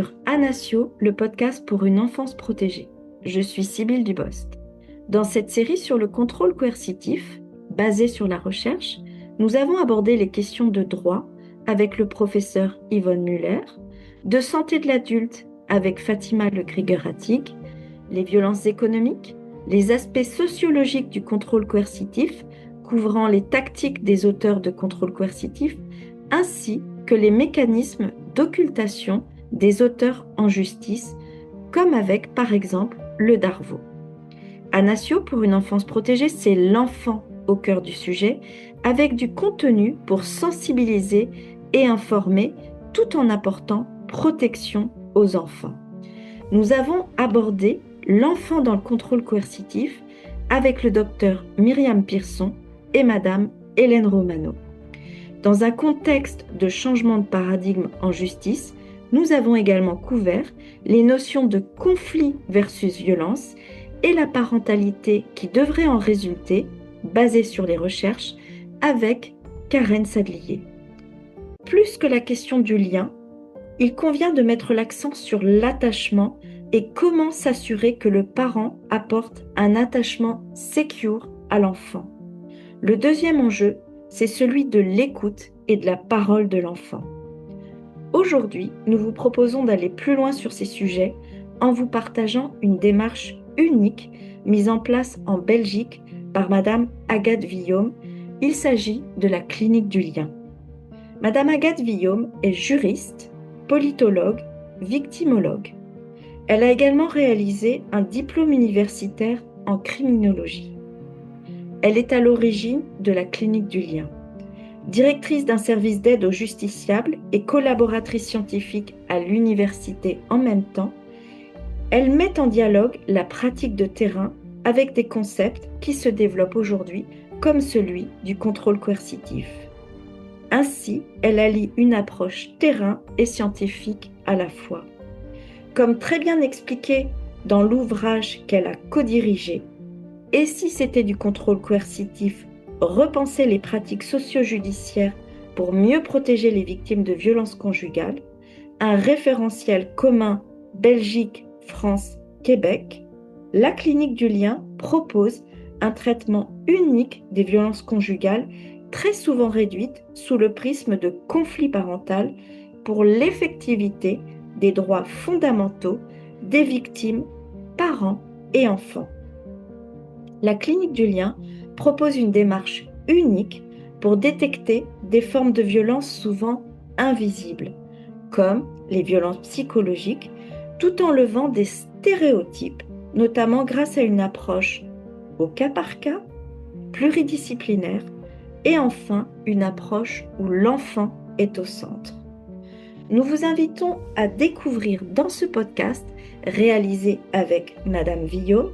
sur Anasio, le podcast pour une enfance protégée. Je suis Sybille Dubost. Dans cette série sur le contrôle coercitif, basée sur la recherche, nous avons abordé les questions de droit avec le professeur Yvonne Muller, de santé de l'adulte avec Fatima Le Krieger-Hattig, les violences économiques, les aspects sociologiques du contrôle coercitif, couvrant les tactiques des auteurs de contrôle coercitif, ainsi que les mécanismes d'occultation des auteurs en justice, comme avec, par exemple, le Darvo. Anasio pour une enfance protégée, c'est l'enfant au cœur du sujet, avec du contenu pour sensibiliser et informer, tout en apportant protection aux enfants. Nous avons abordé l'enfant dans le contrôle coercitif avec le docteur Myriam Pearson et madame Hélène Romano. Dans un contexte de changement de paradigme en justice, nous avons également couvert les notions de conflit versus violence et la parentalité qui devrait en résulter, basée sur les recherches, avec Karen Sadlier. Plus que la question du lien, il convient de mettre l'accent sur l'attachement et comment s'assurer que le parent apporte un attachement secure à l'enfant. Le deuxième enjeu, c'est celui de l'écoute et de la parole de l'enfant. Aujourd'hui, nous vous proposons d'aller plus loin sur ces sujets en vous partageant une démarche unique mise en place en Belgique par Madame Agathe Villaume. Il s'agit de la clinique du lien. Madame Agathe Villaume est juriste, politologue, victimologue. Elle a également réalisé un diplôme universitaire en criminologie. Elle est à l'origine de la clinique du lien. Directrice d'un service d'aide aux justiciables et collaboratrice scientifique à l'université en même temps, elle met en dialogue la pratique de terrain avec des concepts qui se développent aujourd'hui, comme celui du contrôle coercitif. Ainsi, elle allie une approche terrain et scientifique à la fois. Comme très bien expliqué dans l'ouvrage qu'elle a co-dirigé, Et si c'était du contrôle coercitif, repenser les pratiques socio-judiciaires pour mieux protéger les victimes de violences conjugales, un référentiel commun Belgique, France, Québec, la clinique du lien propose un traitement unique des violences conjugales, très souvent réduites sous le prisme de conflit parental pour l'effectivité des droits fondamentaux des victimes, parents et enfants. La clinique du lien propose une démarche unique pour détecter des formes de violence souvent invisibles, comme les violences psychologiques, tout en levant des stéréotypes, notamment grâce à une approche au cas par cas, pluridisciplinaire, et enfin une approche où l'enfant est au centre. Nous vous invitons à découvrir dans ce podcast, réalisé avec Madame Villaume,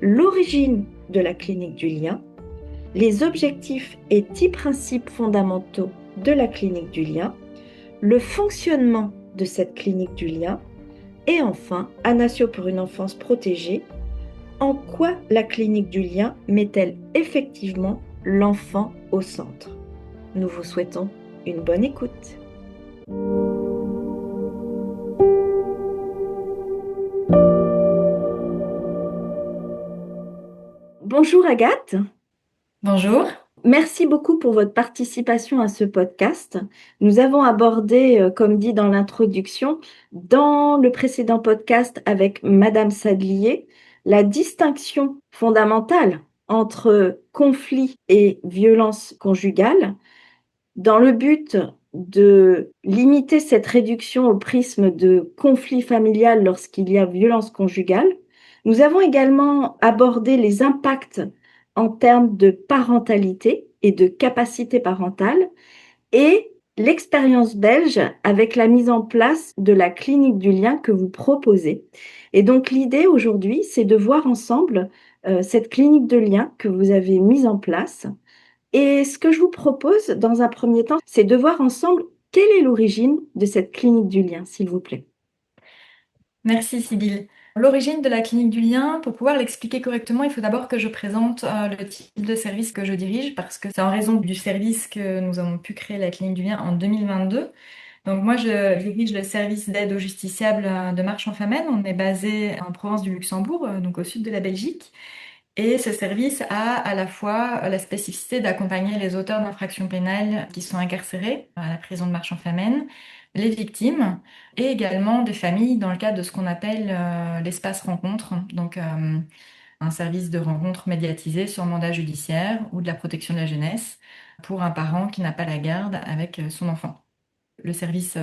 l'origine de la clinique du lien, les objectifs et 10 principes fondamentaux de la clinique du lien, le fonctionnement de cette clinique du lien, et enfin, Anasio pour une enfance protégée, en quoi la clinique du lien met-elle effectivement l'enfant au centre. Nous vous souhaitons une bonne écoute. Bonjour Agathe. Bonjour. Merci beaucoup pour votre participation à ce podcast. Nous avons abordé, comme dit dans l'introduction, dans le précédent podcast avec Madame Sadlier, la distinction fondamentale entre conflit et violence conjugale, dans le but de limiter cette réduction au prisme de conflit familial lorsqu'il y a violence conjugale. Nous avons également abordé les impacts en termes de parentalité et de capacité parentale et l'expérience belge avec la mise en place de la clinique du lien que vous proposez. Et donc l'idée aujourd'hui, c'est de voir ensemble cette clinique de lien que vous avez mise en place. Et ce que je vous propose dans un premier temps, c'est de voir ensemble quelle est l'origine de cette clinique du lien, s'il vous plaît. Merci Sybille. L'origine de la clinique du lien, pour pouvoir l'expliquer correctement, il faut d'abord que je présente le type de service que je dirige parce que c'est en raison du service que nous avons pu créer la clinique du lien en 2022. Donc moi, je dirige le service d'aide aux justiciables de Marche-en-Famenne. On est basé en province du Luxembourg, donc au sud de la Belgique. Et ce service a à la fois la spécificité d'accompagner les auteurs d'infractions pénales qui sont incarcérés à la prison de Marche-en-Famenne, les victimes et également des familles dans le cadre de ce qu'on appelle l'espace rencontre, donc un service de rencontre médiatisé sur mandat judiciaire ou de la protection de la jeunesse pour un parent qui n'a pas la garde avec son enfant. Le service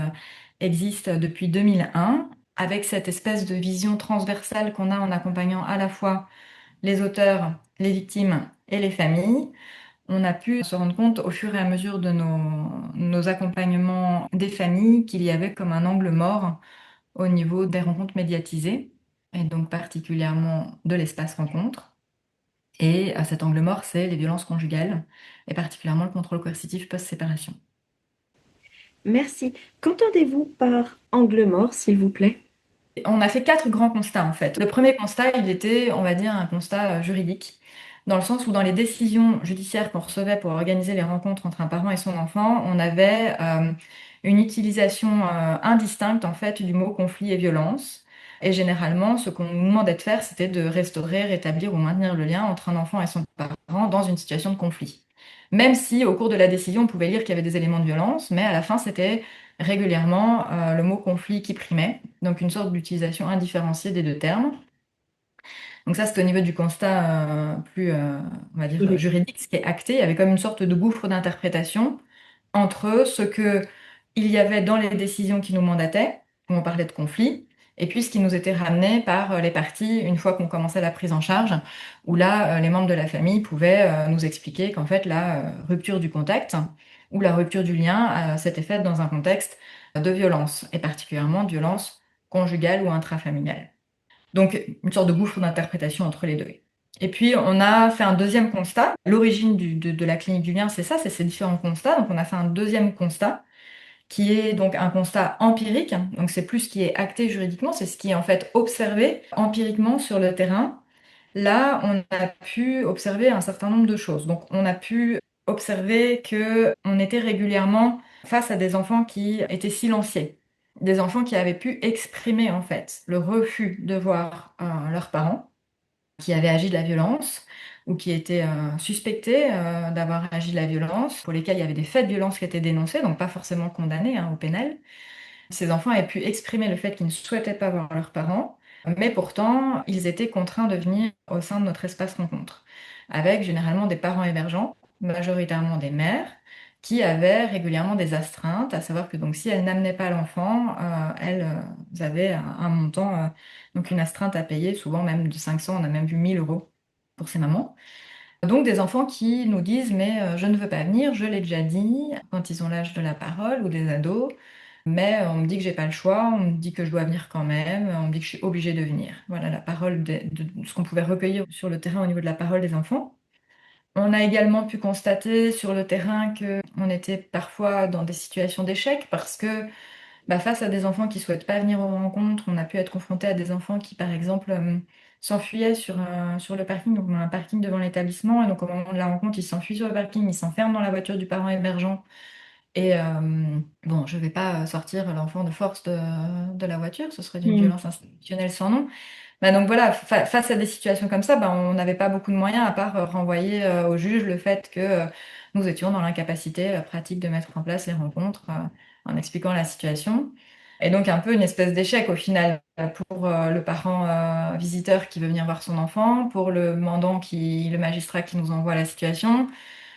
existe depuis 2001 avec cette espèce de vision transversale qu'on a en accompagnant à la fois les auteurs, les victimes et les familles. On a pu se rendre compte au fur et à mesure de nos accompagnements des familles qu'il y avait comme un angle mort au niveau des rencontres médiatisées, et donc particulièrement de l'espace rencontre. Et à cet angle mort, c'est les violences conjugales, et particulièrement le contrôle coercitif post-séparation. Merci. Qu'entendez-vous par angle mort, s'il vous plaît? On a fait quatre grands constats en fait. Le premier constat, il était, on va dire, un constat juridique, dans le sens où dans les décisions judiciaires qu'on recevait pour organiser les rencontres entre un parent et son enfant, on avait une utilisation indistincte en fait du mot conflit et violence. Et généralement, ce qu'on nous demandait de faire, c'était de restaurer, rétablir ou maintenir le lien entre un enfant et son parent dans une situation de conflit. Même si au cours de la décision, on pouvait lire qu'il y avait des éléments de violence, mais à la fin, c'était régulièrement le mot conflit qui primait, donc une sorte d'utilisation indifférenciée des deux termes. Donc ça, c'est au niveau du constat plus, on va dire, Juridique. juridique, ce qui est acté. Il y avait comme une sorte de gouffre d'interprétation entre ce que il y avait dans les décisions qui nous mandataient, où on parlait de conflit, et puis ce qui nous était ramené par les parties une fois qu'on commençait la prise en charge, où là, les membres de la famille pouvaient nous expliquer qu'en fait, la rupture du contact ou la rupture du lien s'était faite dans un contexte de violence, et particulièrement de violence conjugale ou intrafamiliale. Donc, une sorte de gouffre d'interprétation entre les deux. Et puis, on a fait un deuxième constat. L'origine de la clinique du lien, c'est ça, c'est ces différents constats. Donc, on a fait un deuxième constat qui est donc un constat empirique. Donc, c'est plus ce qui est acté juridiquement, c'est ce qui est en fait observé empiriquement sur le terrain. Là, on a pu observer un certain nombre de choses. Donc, on a pu observer que on était régulièrement face à des enfants qui étaient silenciés, des enfants qui avaient pu exprimer en fait le refus de voir leurs parents qui avaient agi de la violence ou qui étaient suspectés d'avoir agi de la violence, pour lesquels il y avait des faits de violence qui étaient dénoncés, donc pas forcément condamnés au pénal. Ces enfants avaient pu exprimer le fait qu'ils ne souhaitaient pas voir leurs parents, mais pourtant, ils étaient contraints de venir au sein de notre espace rencontre, avec généralement des parents hébergeants, majoritairement des mères, qui avaient régulièrement des astreintes, à savoir que donc si elles n'amenaient pas l'enfant, elles avaient un montant, donc une astreinte à payer, souvent même de 500, on a même vu 1000 euros pour ces mamans. Donc des enfants qui nous disent mais je ne veux pas venir, je l'ai déjà dit quand ils ont l'âge de la parole ou des ados, mais on me dit que j'ai pas le choix, on me dit que je dois venir quand même, on me dit que je suis obligée de venir. Voilà la parole de ce qu'on pouvait recueillir sur le terrain au niveau de la parole des enfants. On a également pu constater sur le terrain que on était parfois dans des situations d'échec parce que face à des enfants qui souhaitent pas venir aux rencontres, on a pu être confronté à des enfants qui, par exemple, s'enfuyaient sur le parking. Donc, on a un parking devant l'établissement. Et donc, au moment de la rencontre, ils s'enfuient sur le parking, ils s'enferment dans la voiture du parent hébergeant. Et bon, je vais pas sortir l'enfant de force de la voiture, ce serait d'une Hmm. violence institutionnelle sans nom. Donc voilà, face à des situations comme ça, on n'avait pas beaucoup de moyens à part renvoyer au juge le fait que nous étions dans l'incapacité pratique de mettre en place les rencontres en expliquant la situation. Et donc un peu une espèce d'échec au final pour le parent visiteur qui veut venir voir son enfant, pour le magistrat qui nous envoie la situation,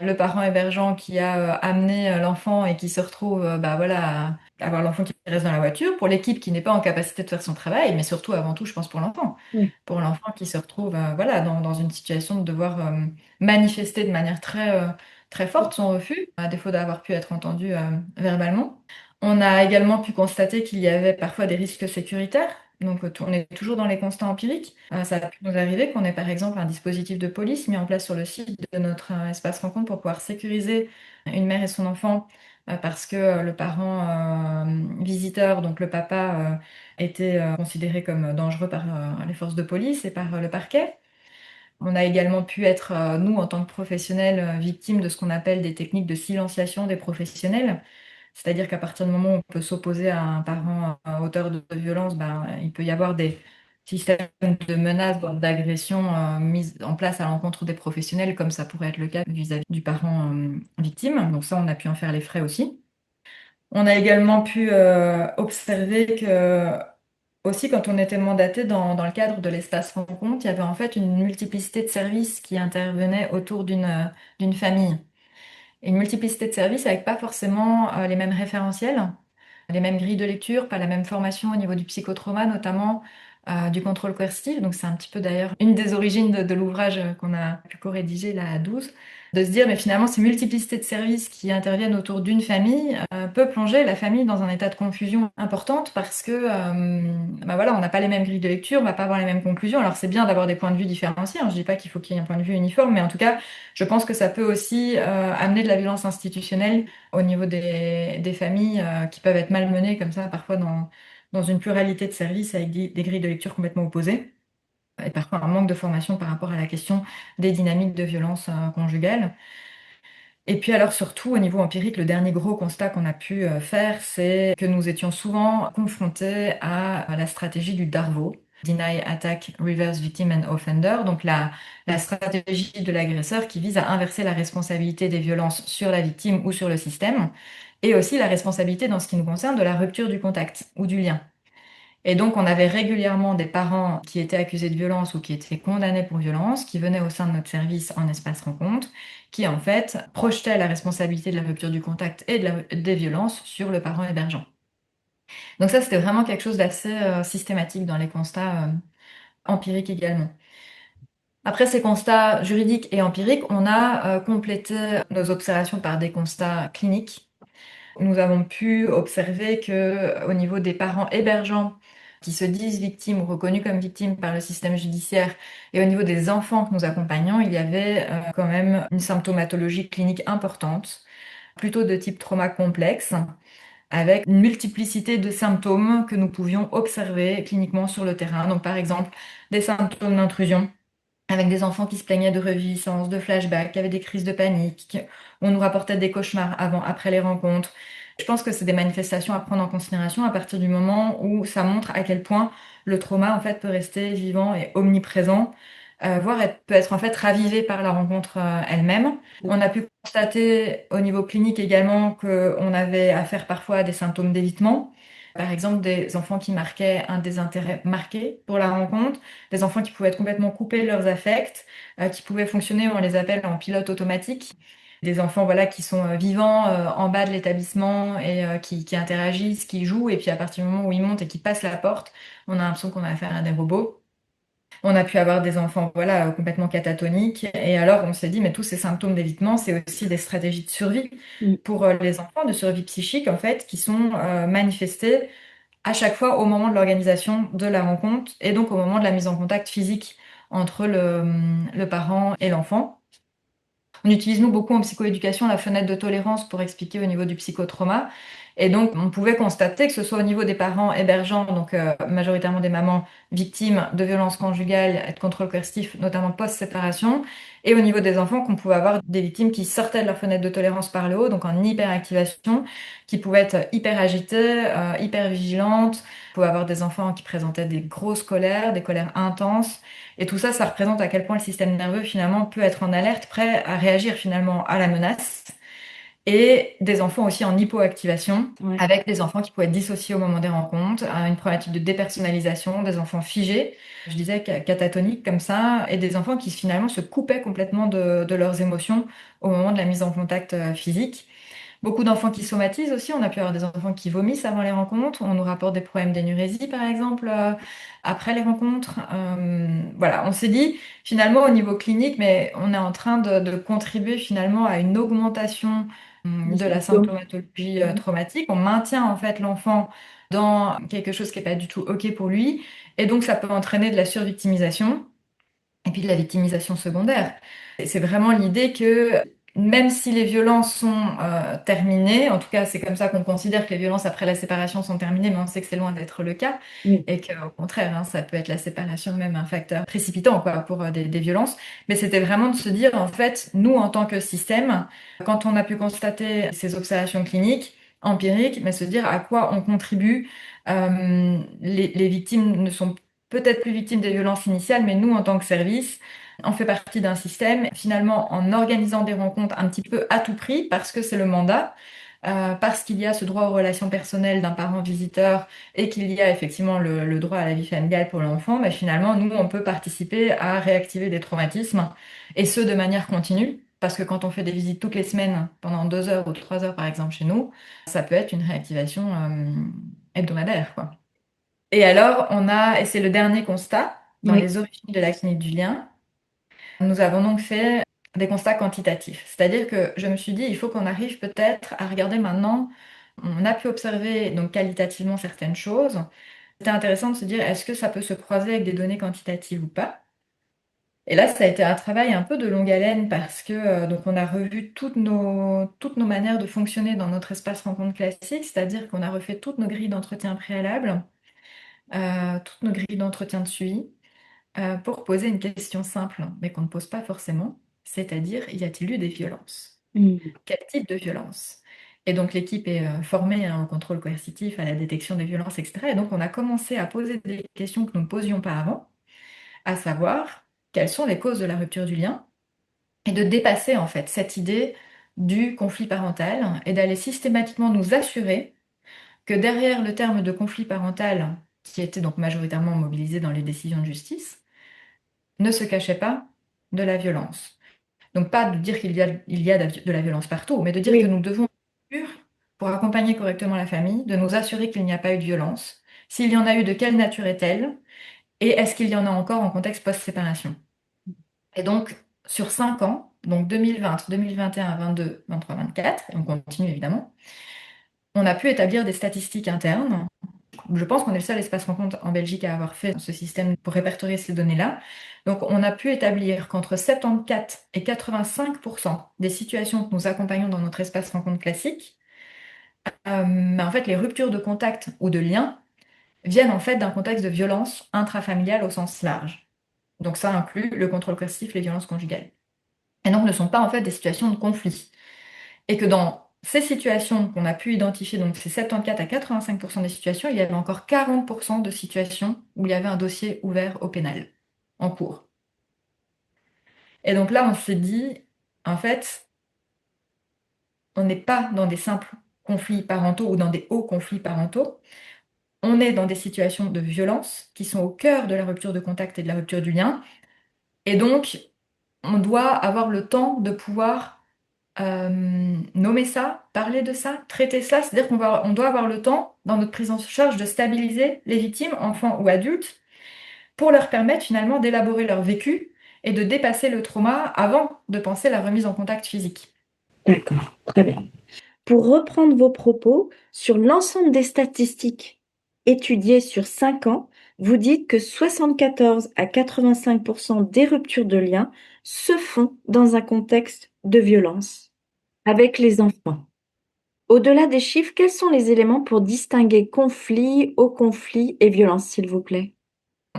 le parent hébergeant qui a amené l'enfant et qui se retrouve voilà, à avoir l'enfant qui reste dans la voiture, pour l'équipe qui n'est pas en capacité de faire son travail, mais surtout avant tout, je pense, pour l'enfant. Oui. Pour l'enfant qui se retrouve voilà, dans une situation de devoir manifester de manière très forte son refus, à défaut d'avoir pu être entendu verbalement. On a également pu constater qu'il y avait parfois des risques sécuritaires. Donc, on est toujours dans les constats empiriques. Ça a pu nous arriver qu'on ait par exemple un dispositif de police mis en place sur le site de notre espace rencontre pour pouvoir sécuriser une mère et son enfant parce que le parent visiteur, donc le papa, était considéré comme dangereux par les forces de police et par le parquet. On a également pu être, nous, en tant que professionnels, victimes de ce qu'on appelle des techniques de silenciation des professionnels. C'est-à-dire qu'à partir du moment où on peut s'opposer à un parent auteur de violence, ben, il peut y avoir des systèmes de menaces, voire d'agression mis en place à l'encontre des professionnels, comme ça pourrait être le cas vis-à-vis du parent victime. Donc ça, on a pu en faire les frais aussi. On a également pu observer que aussi quand on était mandaté dans le cadre de l'espace rencontre, il y avait en fait une multiplicité de services qui intervenaient autour d'une famille. Et une multiplicité de services avec pas forcément les mêmes référentiels, les mêmes grilles de lecture, pas la même formation au niveau du psychotrauma, notamment du contrôle coercitif. Donc c'est un petit peu d'ailleurs une des origines de l'ouvrage qu'on a pu co-rédiger là à 12, de se dire mais finalement ces multiplicités de services qui interviennent autour d'une famille peut plonger la famille dans un état de confusion importante parce que bah voilà, on n'a pas les mêmes grilles de lecture, on va pas avoir les mêmes conclusions. Alors c'est bien d'avoir des points de vue différenciés, hein. Je dis pas qu'il faut qu'il y ait un point de vue uniforme, mais en tout cas je pense que ça peut aussi amener de la violence institutionnelle au niveau des familles qui peuvent être malmenées comme ça, parfois dans une pluralité de services avec des grilles de lecture complètement opposées, et parfois un manque de formation par rapport à la question des dynamiques de violence conjugale. Et puis alors surtout au niveau empirique, le dernier gros constat qu'on a pu faire, c'est que nous étions souvent confrontés à la stratégie du DARVO, Deny, Attack, Reverse Victim and Offender, donc la stratégie de l'agresseur qui vise à inverser la responsabilité des violences sur la victime ou sur le système, et aussi la responsabilité dans ce qui nous concerne de la rupture du contact ou du lien. Et donc, on avait régulièrement des parents qui étaient accusés de violence ou qui étaient condamnés pour violence, qui venaient au sein de notre service en espace rencontre, qui en fait projetaient la responsabilité de la rupture du contact et des violences sur le parent hébergeant. Donc ça, c'était vraiment quelque chose d'assez systématique dans les constats empiriques également. Après ces constats juridiques et empiriques, on a complété nos observations par des constats cliniques. Nous avons pu observer que au niveau des parents hébergeants qui se disent victimes ou reconnus comme victimes par le système judiciaire et au niveau des enfants que nous accompagnons, il y avait quand même une symptomatologie clinique importante, plutôt de type trauma complexe, avec une multiplicité de symptômes que nous pouvions observer cliniquement sur le terrain. Donc par exemple, des symptômes d'intrusion avec des enfants qui se plaignaient de reviviscence, de flashbacks, qui avaient des crises de panique, on nous rapportait des cauchemars avant, après les rencontres. Je pense que c'est des manifestations à prendre en considération à partir du moment où ça montre à quel point le trauma en fait peut rester vivant et omniprésent, voire peut être en fait ravivé par la rencontre elle-même. On a pu constater au niveau clinique également qu'on avait affaire parfois à des symptômes d'évitement. Par exemple, des enfants qui marquaient un désintérêt marqué pour la rencontre, des enfants qui pouvaient être complètement coupés de leurs affects, qui pouvaient fonctionner, on les appelle en pilote automatique. Des enfants voilà, qui sont vivants en bas de l'établissement et qui interagissent, qui jouent, et puis à partir du moment où ils montent et qu'ils passent la porte, on a l'impression qu'on a affaire à des robots. On a pu avoir des enfants voilà, complètement catatoniques. Et alors, on s'est dit, mais tous ces symptômes d'évitement, c'est aussi des stratégies de survie Mm. pour les enfants, de survie psychique, en fait, qui sont manifestées à chaque fois au moment de l'organisation de la rencontre et donc au moment de la mise en contact physique entre le parent et l'enfant. On utilise nous beaucoup en psychoéducation la fenêtre de tolérance pour expliquer au niveau du psychotrauma. Et donc, on pouvait constater que ce soit au niveau des parents hébergeants, donc majoritairement des mamans victimes de violences conjugales et de contrôle coercitif, notamment post-séparation, et au niveau des enfants qu'on pouvait avoir des victimes qui sortaient de leur fenêtre de tolérance par le haut, donc en hyperactivation, qui pouvaient être hyper agitées, hyper vigilantes. On pouvait avoir des enfants qui présentaient des grosses colères, des colères intenses. Et tout ça, ça représente à quel point le système nerveux finalement peut être en alerte, prêt à réagir finalement à la menace. Et des enfants aussi en hypoactivation, Ouais. avec des enfants qui pouvaient être dissociés au moment des rencontres, une problématique de dépersonnalisation, des enfants figés, je disais catatoniques comme ça, et des enfants qui finalement se coupaient complètement de leurs émotions au moment de la mise en contact physique. Beaucoup d'enfants qui somatisent aussi. On a pu avoir des enfants qui vomissent avant les rencontres. On nous rapporte des problèmes d'énurésie, par exemple, après les rencontres. Voilà, on s'est dit finalement au niveau clinique, mais on est en train de contribuer finalement à une augmentation Les de la symptômes. symptomatologie Mm. traumatique. On maintient en fait l'enfant dans quelque chose qui n'est pas du tout OK pour lui. Et donc ça peut entraîner de la survictimisation et puis de la victimisation secondaire. Et c'est vraiment l'idée que même si les violences sont terminées, en tout cas c'est comme ça qu'on considère que les violences après la séparation sont terminées, mais on sait que c'est loin d'être le cas, Oui. et qu'au contraire, hein, ça peut être la séparation même un facteur précipitant quoi, pour des violences. Mais c'était vraiment de se dire, en fait, nous en tant que système, quand on a pu constater ces observations cliniques, empirique, mais se dire à quoi on contribue. Les victimes ne sont peut-être plus victimes des violences initiales, mais nous, en tant que service, on fait partie d'un système, finalement, en organisant des rencontres un petit peu à tout prix, parce que c'est le mandat, parce qu'il y a ce droit aux relations personnelles d'un parent visiteur et qu'il y a effectivement le droit à la vie familiale pour l'enfant, mais finalement, nous, on peut participer à réactiver des traumatismes, et ce, de manière continue. Parce que quand on fait des visites toutes les semaines, pendant 2 heures ou 3 heures par exemple chez nous, ça peut être une réactivation hebdomadaire, quoi. Et alors, et c'est le dernier constat, dans Oui. les origines de la clinique du lien, nous avons donc fait des constats quantitatifs. C'est-à-dire que je me suis dit, il faut qu'on arrive peut-être à regarder maintenant, on a pu observer donc qualitativement certaines choses. C'était intéressant de se dire, est-ce que ça peut se croiser avec des données quantitatives ou pas? Et là, ça a été un travail un peu de longue haleine parce que donc on a revu toutes nos manières de fonctionner dans notre espace rencontre classique, c'est-à-dire qu'on a refait toutes nos grilles d'entretien préalables, toutes nos grilles d'entretien de suivi, pour poser une question simple, mais qu'on ne pose pas forcément, c'est-à-dire y a-t-il eu des violences? Mm. Quel type de violence? Et donc l'équipe est formée au contrôle coercitif, à la détection des violences, etc. Et donc on a commencé à poser des questions que nous ne posions pas avant, à savoir quelles sont les causes de la rupture du lien et de dépasser en fait cette idée du conflit parental et d'aller systématiquement nous assurer que derrière le terme de conflit parental, qui était donc majoritairement mobilisé dans les décisions de justice, ne se cachait pas de la violence. Donc pas de dire qu'il y a de la violence partout, mais de dire que Oui. nous devons, pour accompagner correctement la famille, de nous assurer qu'il n'y a pas eu de violence. S'il y en a eu, de quelle nature est-elle? Et est-ce qu'il y en a encore en contexte post-séparation? Et donc, sur 5 ans, donc 2020, 2021, 22, 23, 24, et on continue évidemment, on a pu établir des statistiques internes. Je pense qu'on est le seul espace rencontre en Belgique à avoir fait ce système pour répertorier ces données-là. Donc, on a pu établir qu'entre 74 et 85% des situations que nous accompagnons dans notre espace rencontre classique, en fait, les ruptures de contact ou de lien viennent en fait d'un contexte de violence intrafamiliale au sens large. Donc, ça inclut le contrôle coercitif, les violences conjugales. Et donc ne sont pas en fait des situations de conflit. Et que dans ces situations qu'on a pu identifier, donc ces 74 à 85% des situations, il y avait encore 40% de situations où il y avait un dossier ouvert au pénal, en cours. Et donc là, on s'est dit, en fait, on n'est pas dans des simples conflits parentaux ou dans des hauts conflits parentaux, on est dans des situations de violence qui sont au cœur de la rupture de contact et de la rupture du lien. Et donc, on doit avoir le temps de pouvoir nommer ça, parler de ça, traiter ça, c'est-à-dire on doit avoir le temps, dans notre prise en charge, de stabiliser les victimes, enfants ou adultes, pour leur permettre finalement d'élaborer leur vécu et de dépasser le trauma avant de penser la remise en contact physique. D'accord, très bien. Pour reprendre vos propos, sur l'ensemble des statistiques étudiées sur 5 ans, vous dites que 74 à 85% des ruptures de liens se font dans un contexte de violence avec les enfants. Au-delà des chiffres, quels sont les éléments pour distinguer conflit, haut conflit et violence, s'il vous plaît?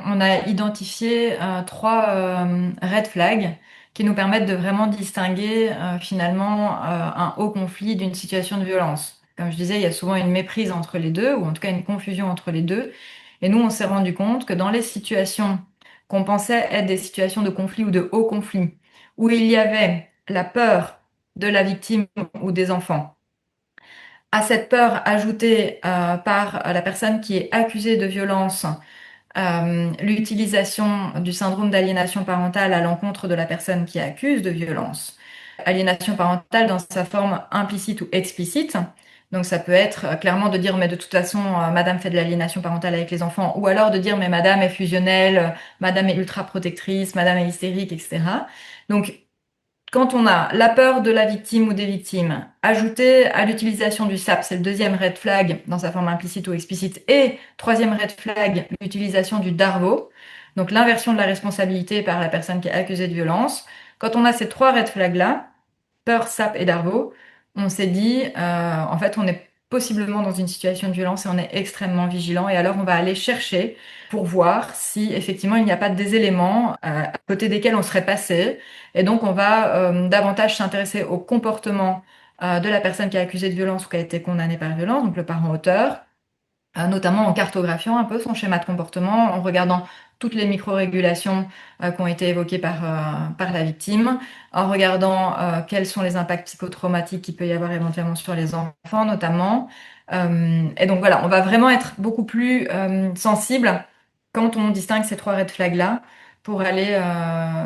On a identifié 3 red flags qui nous permettent de vraiment distinguer finalement un haut conflit d'une situation de violence. Comme je disais, il y a souvent une méprise entre les deux, ou en tout cas une confusion entre les deux. Et nous, on s'est rendu compte que dans les situations qu'on pensait être des situations de conflit ou de haut conflit, où il y avait la peur de la victime ou des enfants, à cette peur ajoutée par la personne qui est accusée de violence, l'utilisation du syndrome d'aliénation parentale à l'encontre de la personne qui accuse de violence. Aliénation parentale dans sa forme implicite ou explicite. Donc ça peut être clairement de dire mais de toute façon madame fait de l'aliénation parentale avec les enfants, ou alors de dire mais madame est fusionnelle, madame est ultra protectrice, madame est hystérique, etc. Donc quand on a la peur de la victime ou des victimes, ajoutée à l'utilisation du SAP, c'est le deuxième red flag dans sa forme implicite ou explicite, et troisième red flag, l'utilisation du DARVO, donc l'inversion de la responsabilité par la personne qui est accusée de violence. Quand on a ces 3 red flags-là, peur, SAP et DARVO, on s'est dit, en fait, on est possiblement dans une situation de violence et on est extrêmement vigilant. Et alors, on va aller chercher pour voir si effectivement il n'y a pas des éléments à côté desquels on serait passé. Et donc, on va davantage s'intéresser au comportement de la personne qui est accusée de violence ou qui a été condamnée par violence, donc le parent auteur, notamment en cartographiant un peu son schéma de comportement, en regardant toutes les micro-régulations qui ont été évoquées par la victime, en regardant quels sont les impacts psychotraumatiques qu'il peut y avoir éventuellement sur les enfants notamment. Et donc voilà, on va vraiment être beaucoup plus sensible quand on distingue ces trois red flags-là pour aller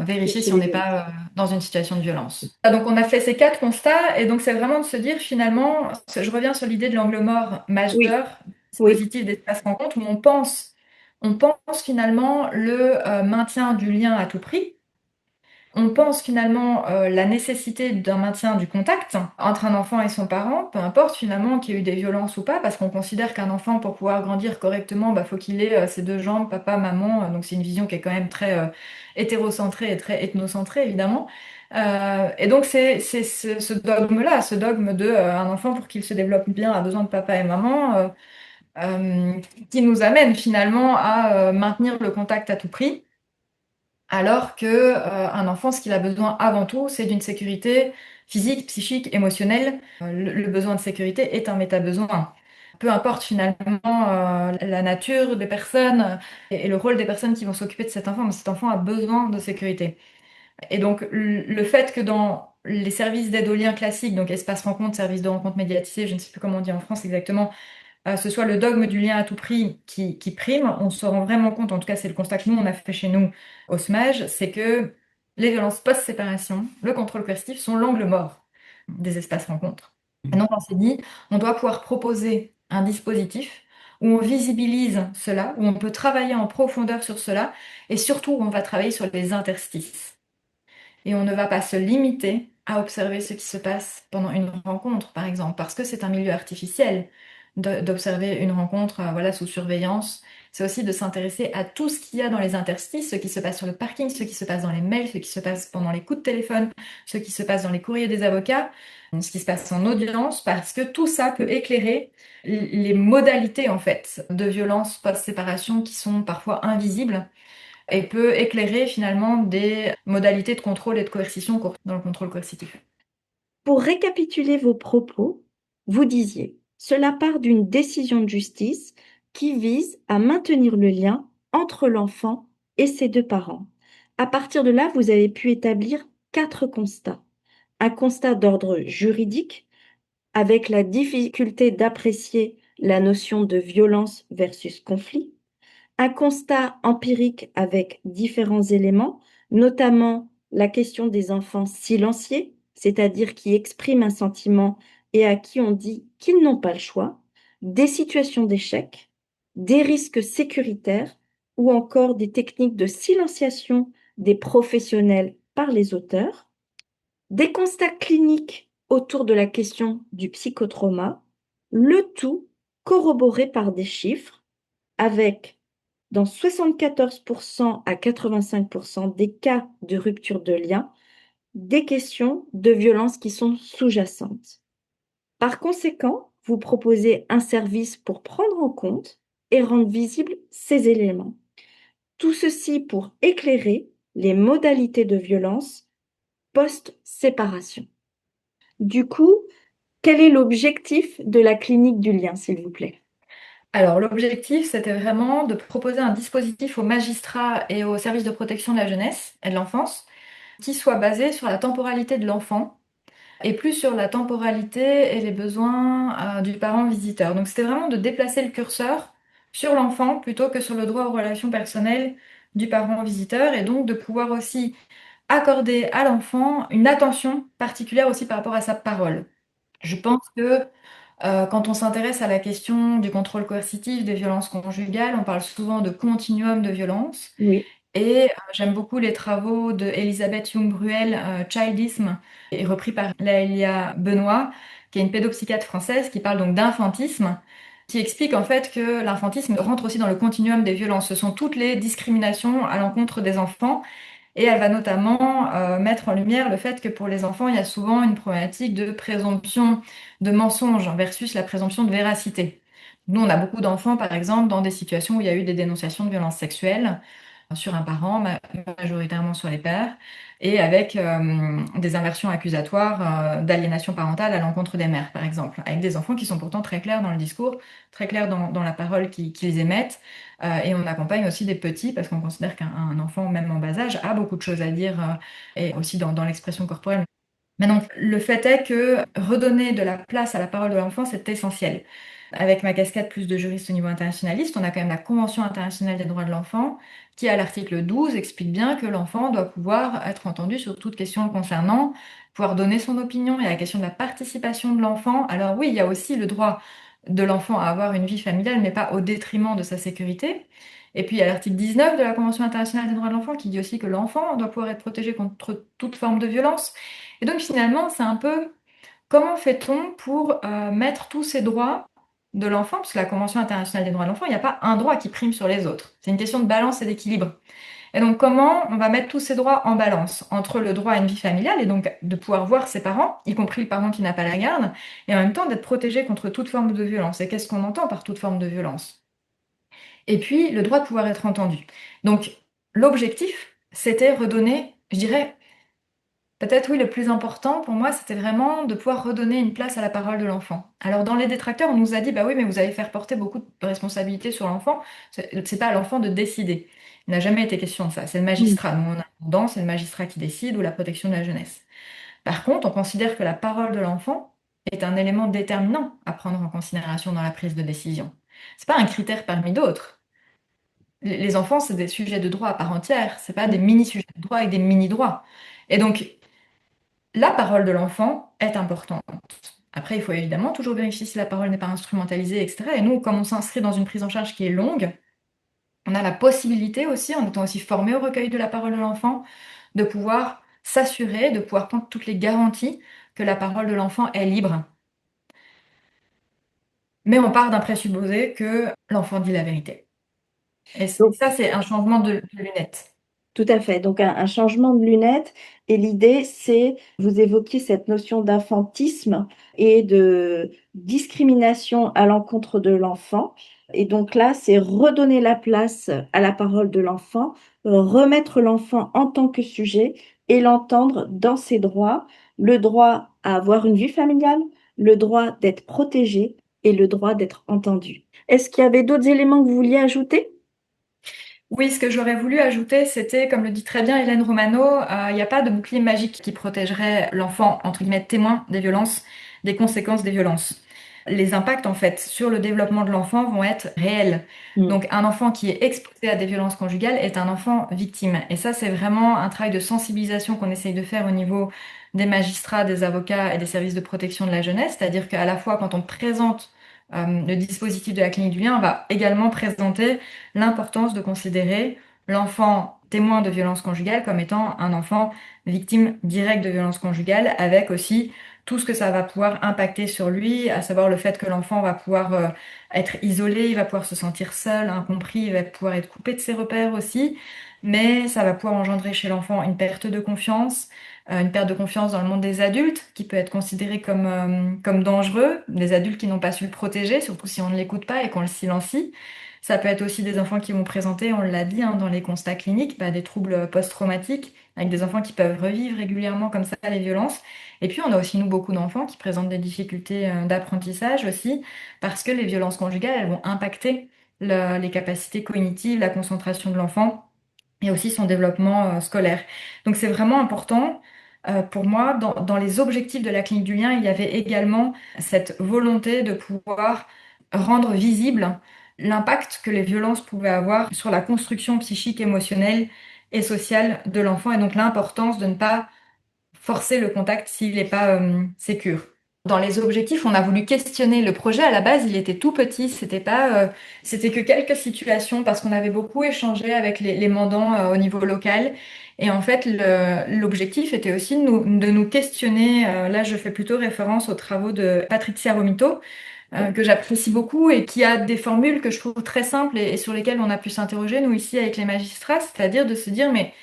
vérifier Chez si on les n'est jeunes. pas dans une situation de violence. Donc on a fait ces quatre constats et donc c'est vraiment de se dire finalement, je reviens sur l'idée de l'angle mort Oui, majeur oui. dispositif d'espace rencontre où on pense finalement le maintien du lien à tout prix. On pense finalement la nécessité d'un maintien du contact entre un enfant et son parent, peu importe finalement qu'il y ait eu des violences ou pas, parce qu'on considère qu'un enfant, pour pouvoir grandir correctement, bah, faut qu'il ait ses deux jambes, papa, maman. Donc c'est une vision qui est quand même très hétérocentrée et très ethnocentrée, évidemment. Et donc c'est ce dogme-là, ce dogme de un enfant pour qu'il se développe bien a besoin de papa et maman, euh, qui nous amène finalement à maintenir le contact à tout prix. Alors que, un enfant, ce qu'il a besoin avant tout, c'est d'une sécurité physique, psychique, émotionnelle. Le besoin de sécurité est un méta-besoin. Peu importe finalement la nature des personnes et le rôle des personnes qui vont s'occuper de cet enfant, mais cet enfant a besoin de sécurité. Et donc le fait que dans les services d'aide aux liens classiques, donc espace rencontre, service de rencontre médiatisé, je ne sais plus comment on dit en France exactement, ce soit le dogme du lien à tout prix qui prime, on se rend vraiment compte, en tout cas c'est le constat que nous on a fait chez nous au SMAJ, c'est que les violences post-séparation, le contrôle coercitif sont l'angle mort des espaces rencontres. Et donc on s'est dit, on doit pouvoir proposer un dispositif où on visibilise cela, où on peut travailler en profondeur sur cela, et surtout où on va travailler sur les interstices. Et on ne va pas se limiter à observer ce qui se passe pendant une rencontre, par exemple, parce que c'est un milieu artificiel d'observer une rencontre voilà, sous surveillance. C'est aussi de s'intéresser à tout ce qu'il y a dans les interstices, ce qui se passe sur le parking, ce qui se passe dans les mails, ce qui se passe pendant les coups de téléphone, ce qui se passe dans les courriers des avocats, ce qui se passe en audience, parce que tout ça peut éclairer les modalités en fait de violence post-séparation qui sont parfois invisibles et peut éclairer finalement des modalités de contrôle et de coercition dans le contrôle coercitif. Pour récapituler vos propos, vous disiez, cela part d'une décision de justice qui vise à maintenir le lien entre l'enfant et ses deux parents. À partir de là, vous avez pu établir 4 constats. Un constat d'ordre juridique, avec la difficulté d'apprécier la notion de violence versus conflit. Un constat empirique avec différents éléments, notamment la question des enfants silenciés, c'est-à-dire qui expriment un sentiment et à qui on dit qu'ils n'ont pas le choix, des situations d'échec, des risques sécuritaires ou encore des techniques de silenciation des professionnels par les auteurs, des constats cliniques autour de la question du psychotrauma, le tout corroboré par des chiffres avec, dans 74% à 85% des cas de rupture de lien, des questions de violence qui sont sous-jacentes. Par conséquent, vous proposez un service pour prendre en compte et rendre visibles ces éléments. Tout ceci pour éclairer les modalités de violence post-séparation. Du coup, quel est l'objectif de la clinique du lien, s'il vous plaît? Alors l'objectif, c'était vraiment de proposer un dispositif aux magistrats et aux services de protection de la jeunesse et de l'enfance qui soit basé sur la temporalité de l'enfant et plus sur la temporalité et les besoins du parent visiteur. Donc c'était vraiment de déplacer le curseur sur l'enfant plutôt que sur le droit aux relations personnelles du parent visiteur et donc de pouvoir aussi accorder à l'enfant une attention particulière aussi par rapport à sa parole. Je pense que quand on s'intéresse à la question du contrôle coercitif, des violences conjugales, on parle souvent de continuum de violence. Oui, Et j'aime beaucoup les travaux de Elisabeth Young-Bruel, Childism, et repris par Laëlia Benoît, qui est une pédopsychiatre française, qui parle donc d'infantisme, qui explique en fait que l'infantisme rentre aussi dans le continuum des violences. Ce sont toutes les discriminations à l'encontre des enfants. Et elle va notamment mettre en lumière le fait que pour les enfants, il y a souvent une problématique de présomption de mensonge versus la présomption de véracité. Nous, on a beaucoup d'enfants, par exemple, dans des situations où il y a eu des dénonciations de violences sexuelles. sur un parent, majoritairement sur les pères, et avec des inversions accusatoires d'aliénation parentale à l'encontre des mères, par exemple, avec des enfants qui sont pourtant très clairs dans le discours, très clairs dans la parole qu'ils émettent. Et on accompagne aussi des petits, parce qu'on considère qu'un enfant, même en bas âge, a beaucoup de choses à dire, et aussi dans l'expression corporelle. Mais donc, le fait est que redonner de la place à la parole de l'enfant, c'est essentiel. Avec ma casquette plus de juriste au niveau internationaliste, on a quand même la Convention internationale des droits de l'enfant qui, à l'article 12, explique bien que l'enfant doit pouvoir être entendu sur toute question le concernant, pouvoir donner son opinion. Il y a la question de la participation de l'enfant. Alors oui, il y a aussi le droit de l'enfant à avoir une vie familiale, mais pas au détriment de sa sécurité. Et puis il y a l'article 19 de la Convention internationale des droits de l'enfant qui dit aussi que l'enfant doit pouvoir être protégé contre toute forme de violence. Et donc finalement, c'est un peu comment fait-on pour mettre tous ces droits de l'enfant, parce que la Convention internationale des droits de l'enfant, il n'y a pas un droit qui prime sur les autres. C'est une question de balance et d'équilibre. Et donc comment on va mettre tous ces droits en balance entre le droit à une vie familiale et donc de pouvoir voir ses parents, y compris le parent qui n'a pas la garde, et en même temps d'être protégé contre toute forme de violence. Et qu'est-ce qu'on entend par toute forme de violence? Et puis le droit de pouvoir être entendu. Donc l'objectif, c'était redonner, je dirais, peut-être oui, le plus important pour moi, c'était vraiment de pouvoir redonner une place à la parole de l'enfant. Alors dans les détracteurs, on nous a dit, bah oui, mais vous allez faire porter beaucoup de responsabilités sur l'enfant. C'est pas à l'enfant de décider. Il n'a jamais été question de ça. C'est le Mm. magistrat. Nous, on a un mandant, c'est le magistrat qui décide ou la protection de la jeunesse. Par contre, on considère que la parole de l'enfant est un élément déterminant à prendre en considération dans la prise de décision. C'est pas un critère parmi d'autres. Les enfants, c'est des sujets de droit à part entière. C'est pas des mini-sujets de droit avec des mini-droits. Et donc, la parole de l'enfant est importante. Après, il faut évidemment toujours vérifier si la parole n'est pas instrumentalisée, etc. Et nous, comme on s'inscrit dans une prise en charge qui est longue, on a la possibilité aussi, en étant aussi formé au recueil de la parole de l'enfant, de pouvoir s'assurer, de pouvoir prendre toutes les garanties que la parole de l'enfant est libre. Mais on part d'un présupposé que l'enfant dit la vérité. Et Donc, ça, c'est un changement de lunettes. tout à fait. Donc, un changement de lunettes. Et l'idée, c'est, vous évoquiez cette notion d'infantisme et de discrimination à l'encontre de l'enfant. Et donc là, c'est redonner la place à la parole de l'enfant, remettre l'enfant en tant que sujet et l'entendre dans ses droits, le droit à avoir une vie familiale, le droit d'être protégé et le droit d'être entendu. Est-ce qu'il y avait d'autres éléments que vous vouliez ajouter? Oui, ce que j'aurais voulu ajouter, c'était, comme le dit très bien Hélène Romano, il n'y a pas de bouclier magique qui protégerait l'enfant, entre guillemets, témoin des violences, des conséquences des violences. Les impacts, en fait, sur le développement de l'enfant vont être réels. Mm. Donc, un enfant qui est exposé à des violences conjugales est un enfant victime. Et ça, c'est vraiment un travail de sensibilisation qu'on essaye de faire au niveau des magistrats, des avocats et des services de protection de la jeunesse. C'est-à-dire qu'à la fois, quand on présente le dispositif de la clinique du lien, on va également présenter l'importance de considérer l'enfant témoin de violence conjugale comme étant un enfant victime directe de violence conjugale, avec aussi tout ce que ça va pouvoir impacter sur lui, à savoir le fait que l'enfant va pouvoir être isolé, il va pouvoir se sentir seul, incompris, il va pouvoir être coupé de ses repères aussi, mais ça va pouvoir engendrer chez l'enfant une perte de confiance dans le monde des adultes, qui peut être considéré comme dangereux, des adultes qui n'ont pas su le protéger, surtout si on ne l'écoute pas et qu'on le silencie. Ça peut être aussi des enfants qui vont présenter, on l'a dit, hein, dans les constats cliniques, bah, des troubles post-traumatiques, avec des enfants qui peuvent revivre régulièrement comme ça les violences. Et puis on a aussi, nous, beaucoup d'enfants qui présentent des difficultés d'apprentissage aussi, parce que les violences conjugales, elles vont impacter les capacités cognitives, la concentration de l'enfant et aussi son développement scolaire. Donc c'est vraiment important. Pour moi, dans les objectifs de la clinique du lien, il y avait également cette volonté de pouvoir rendre visible l'impact que les violences pouvaient avoir sur la construction psychique, émotionnelle et sociale de l'enfant, et donc l'importance de ne pas forcer le contact s'il n'est pas sécure. Dans les objectifs, on a voulu questionner le projet. À la base, il était tout petit, c'était que quelques situations parce qu'on avait beaucoup échangé avec les mandants au niveau local. Et en fait, l'objectif était aussi de nous questionner. Là, je fais plutôt référence aux travaux de Patricia Romito, que j'apprécie beaucoup et qui a des formules que je trouve très simples et sur lesquelles on a pu s'interroger, nous, ici, avec les magistrats, c'est-à-dire de se dire, mais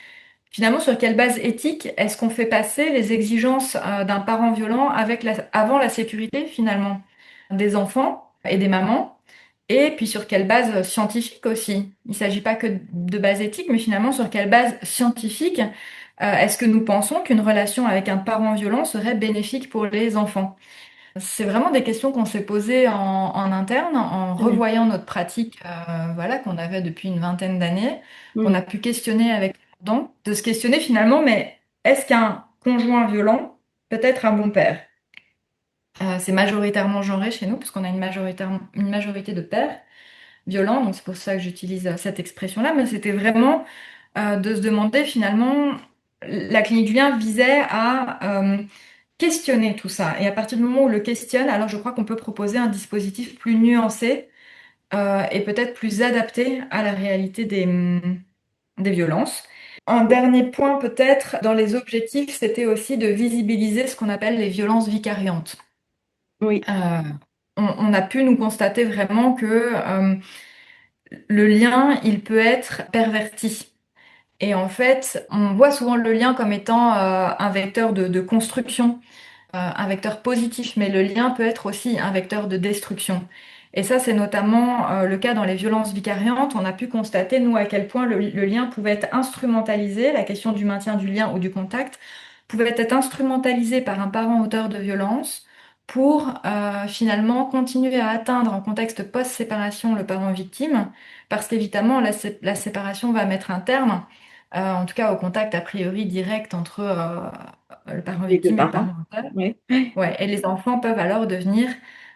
finalement, sur quelle base éthique est-ce qu'on fait passer les exigences d'un parent violent avant la sécurité, finalement, des enfants et des mamans? Et puis sur quelle base scientifique aussi. Il ne s'agit pas que de base éthique, mais finalement sur quelle base scientifique est-ce que nous pensons qu'une relation avec un parent violent serait bénéfique pour les enfants? C'est vraiment des questions qu'on s'est posées en interne, en Ouais. revoyant notre pratique, voilà, qu'on avait depuis une vingtaine d'années, qu'on Mm. a pu questionner avec les parents, de se questionner finalement, mais est-ce qu'un conjoint violent peut être un bon père? C'est majoritairement genré chez nous, parce qu'on a une majorité de pères violents, donc c'est pour ça que j'utilise cette expression-là, mais c'était vraiment de se demander finalement, la clinique du lien visait à questionner tout ça. Et à partir du moment où on le questionne, alors je crois qu'on peut proposer un dispositif plus nuancé et peut-être plus adapté à la réalité des violences. Un dernier point peut-être dans les objectifs, c'était aussi de visibiliser ce qu'on appelle les violences vicariantes. Oui, Euh, on a pu nous constater vraiment que le lien, il peut être perverti. Et en fait, on voit souvent le lien comme étant un vecteur de construction, un vecteur positif, mais le lien peut être aussi un vecteur de destruction. Et ça, c'est notamment le cas dans les violences vicariantes. On a pu constater, nous, à quel point le lien pouvait être instrumentalisé, la question du maintien du lien ou du contact pouvait être instrumentalisé par un parent auteur de violence pour finalement continuer à atteindre en contexte post-séparation le parent victime, parce qu'évidemment, la séparation va mettre un terme, en tout cas au contact a priori direct entre le parent les deux victime et le parents. parent auteur. Oui. Ouais, et les enfants peuvent alors devenir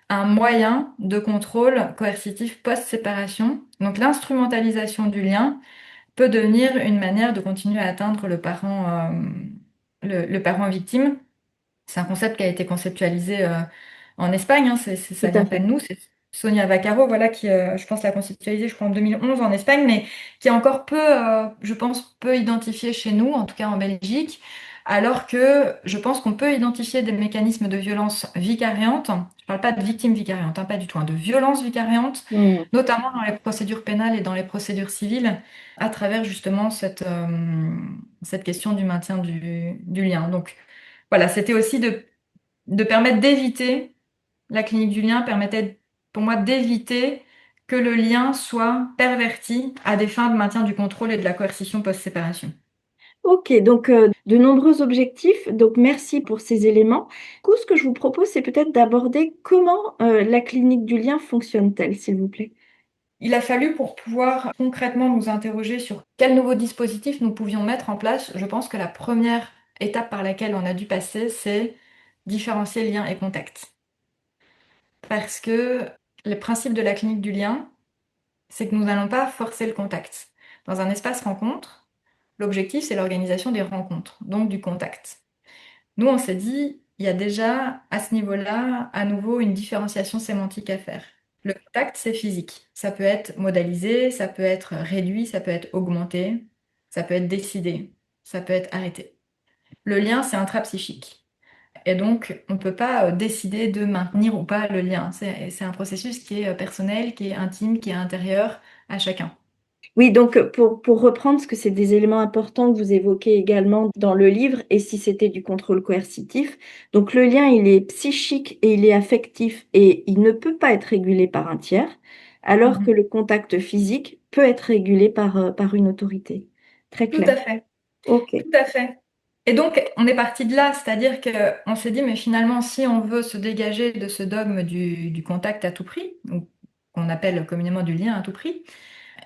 un moyen de contrôle coercitif post-séparation. Donc l'instrumentalisation du lien peut devenir une manière de continuer à atteindre le parent victime. C'est un concept qui a été conceptualisé en Espagne, hein, ça Tout à vient pas fait. de nous, c'est Sonia Vaccaro, voilà, qui, je pense, l'a conceptualisé, je crois, en 2011 en Espagne, mais qui est encore peu, je pense, peu identifié chez nous, en tout cas en Belgique, alors que je pense qu'on peut identifier des mécanismes de violence vicariante. Je parle pas de victime vicariante, hein, pas du tout, hein, de violence vicariante, Mm. notamment dans les procédures pénales et dans les procédures civiles, à travers justement cette question du maintien du lien. Donc, voilà, c'était aussi de permettre d'éviter, la clinique du lien permettait pour moi d'éviter que le lien soit perverti à des fins de maintien du contrôle et de la coercition post-séparation. Ok, donc de nombreux objectifs. Donc merci pour ces éléments. Du coup, ce que je vous propose, c'est peut-être d'aborder comment la clinique du lien fonctionne-t-elle, s'il vous plaît. Il a fallu pour pouvoir concrètement nous interroger sur quel nouveau dispositif nous pouvions mettre en place. Je pense que la première étape par laquelle on a dû passer, c'est différencier lien et contact. Parce que le principe de la clinique du lien, c'est que nous n'allons pas forcer le contact. Dans un espace rencontre, l'objectif, c'est l'organisation des rencontres, donc du contact. Nous, on s'est dit, il y a déjà à ce niveau-là, à nouveau, une différenciation sémantique à faire. Le contact, c'est physique. Ça peut être modalisé, ça peut être réduit, ça peut être augmenté, ça peut être décidé, ça peut être arrêté. Le lien, c'est intrapsychique. Et donc, on ne peut pas décider de maintenir ou pas le lien. C'est un processus qui est personnel, qui est intime, qui est intérieur à chacun. Oui, donc pour reprendre, parce que c'est des éléments importants que vous évoquez également dans le livre, et si c'était du contrôle coercitif. Donc le lien, il est psychique et il est affectif et il ne peut pas être régulé par un tiers, alors que Mhm. le contact physique peut être régulé par une autorité. Très Tout clair. à fait. Ok. Tout à fait. Et donc, on est parti de là, c'est-à-dire qu'on s'est dit, mais finalement, si on veut se dégager de ce dogme du contact à tout prix, ou qu'on appelle communément du lien à tout prix,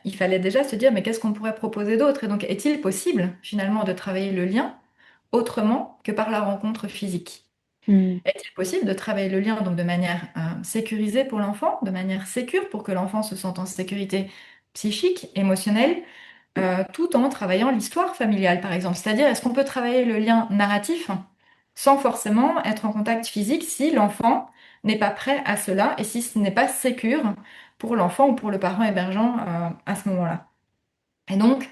il fallait déjà se dire, mais qu'est-ce qu'on pourrait proposer d'autre? Et donc, est-il possible, finalement, de travailler le lien autrement que par la rencontre physique? Hmm. Est-il possible de travailler le lien donc de manière sécurisée pour l'enfant, de manière sécure pour que l'enfant se sente en sécurité psychique, émotionnelle, tout en travaillant l'histoire familiale, par exemple. C'est-à-dire, est-ce qu'on peut travailler le lien narratif sans forcément être en contact physique si l'enfant n'est pas prêt à cela et si ce n'est pas sécure pour l'enfant ou pour le parent hébergeant à ce moment-là. Et donc,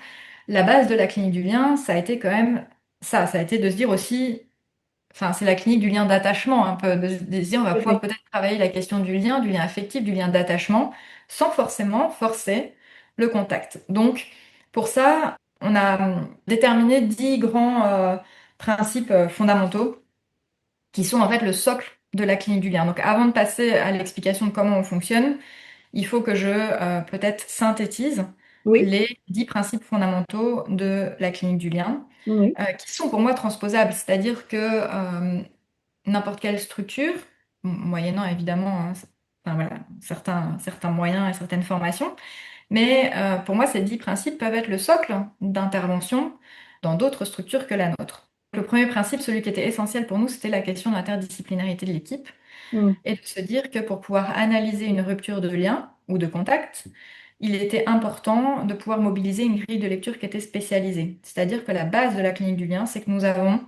la base de la clinique du lien, ça a été quand même ça a été de se dire aussi, enfin, c'est la clinique du lien d'attachement, un peu, de se dire, on va Tout à pouvoir fait. peut-être travailler la question du lien affectif, du lien d'attachement, sans forcément forcer le contact. Donc, pour ça, on a déterminé 10 grands principes fondamentaux qui sont en fait le socle de la clinique du lien. Donc, avant de passer à l'explication de comment on fonctionne, il faut que je peut-être synthétise Oui, les 10 principes fondamentaux de la clinique du lien, oui, qui sont pour moi transposables, c'est-à-dire que n'importe quelle structure, moyennant évidemment hein, enfin, voilà, certains moyens et certaines formations, mais pour moi, ces 10 principes peuvent être le socle d'intervention dans d'autres structures que la nôtre. Le premier principe, celui qui était essentiel pour nous, c'était la question de l'interdisciplinarité de l'équipe mm, et de se dire que pour pouvoir analyser une rupture de lien ou de contact, il était important de pouvoir mobiliser une grille de lecture qui était spécialisée. C'est-à-dire que la base de la clinique du lien, c'est que nous avons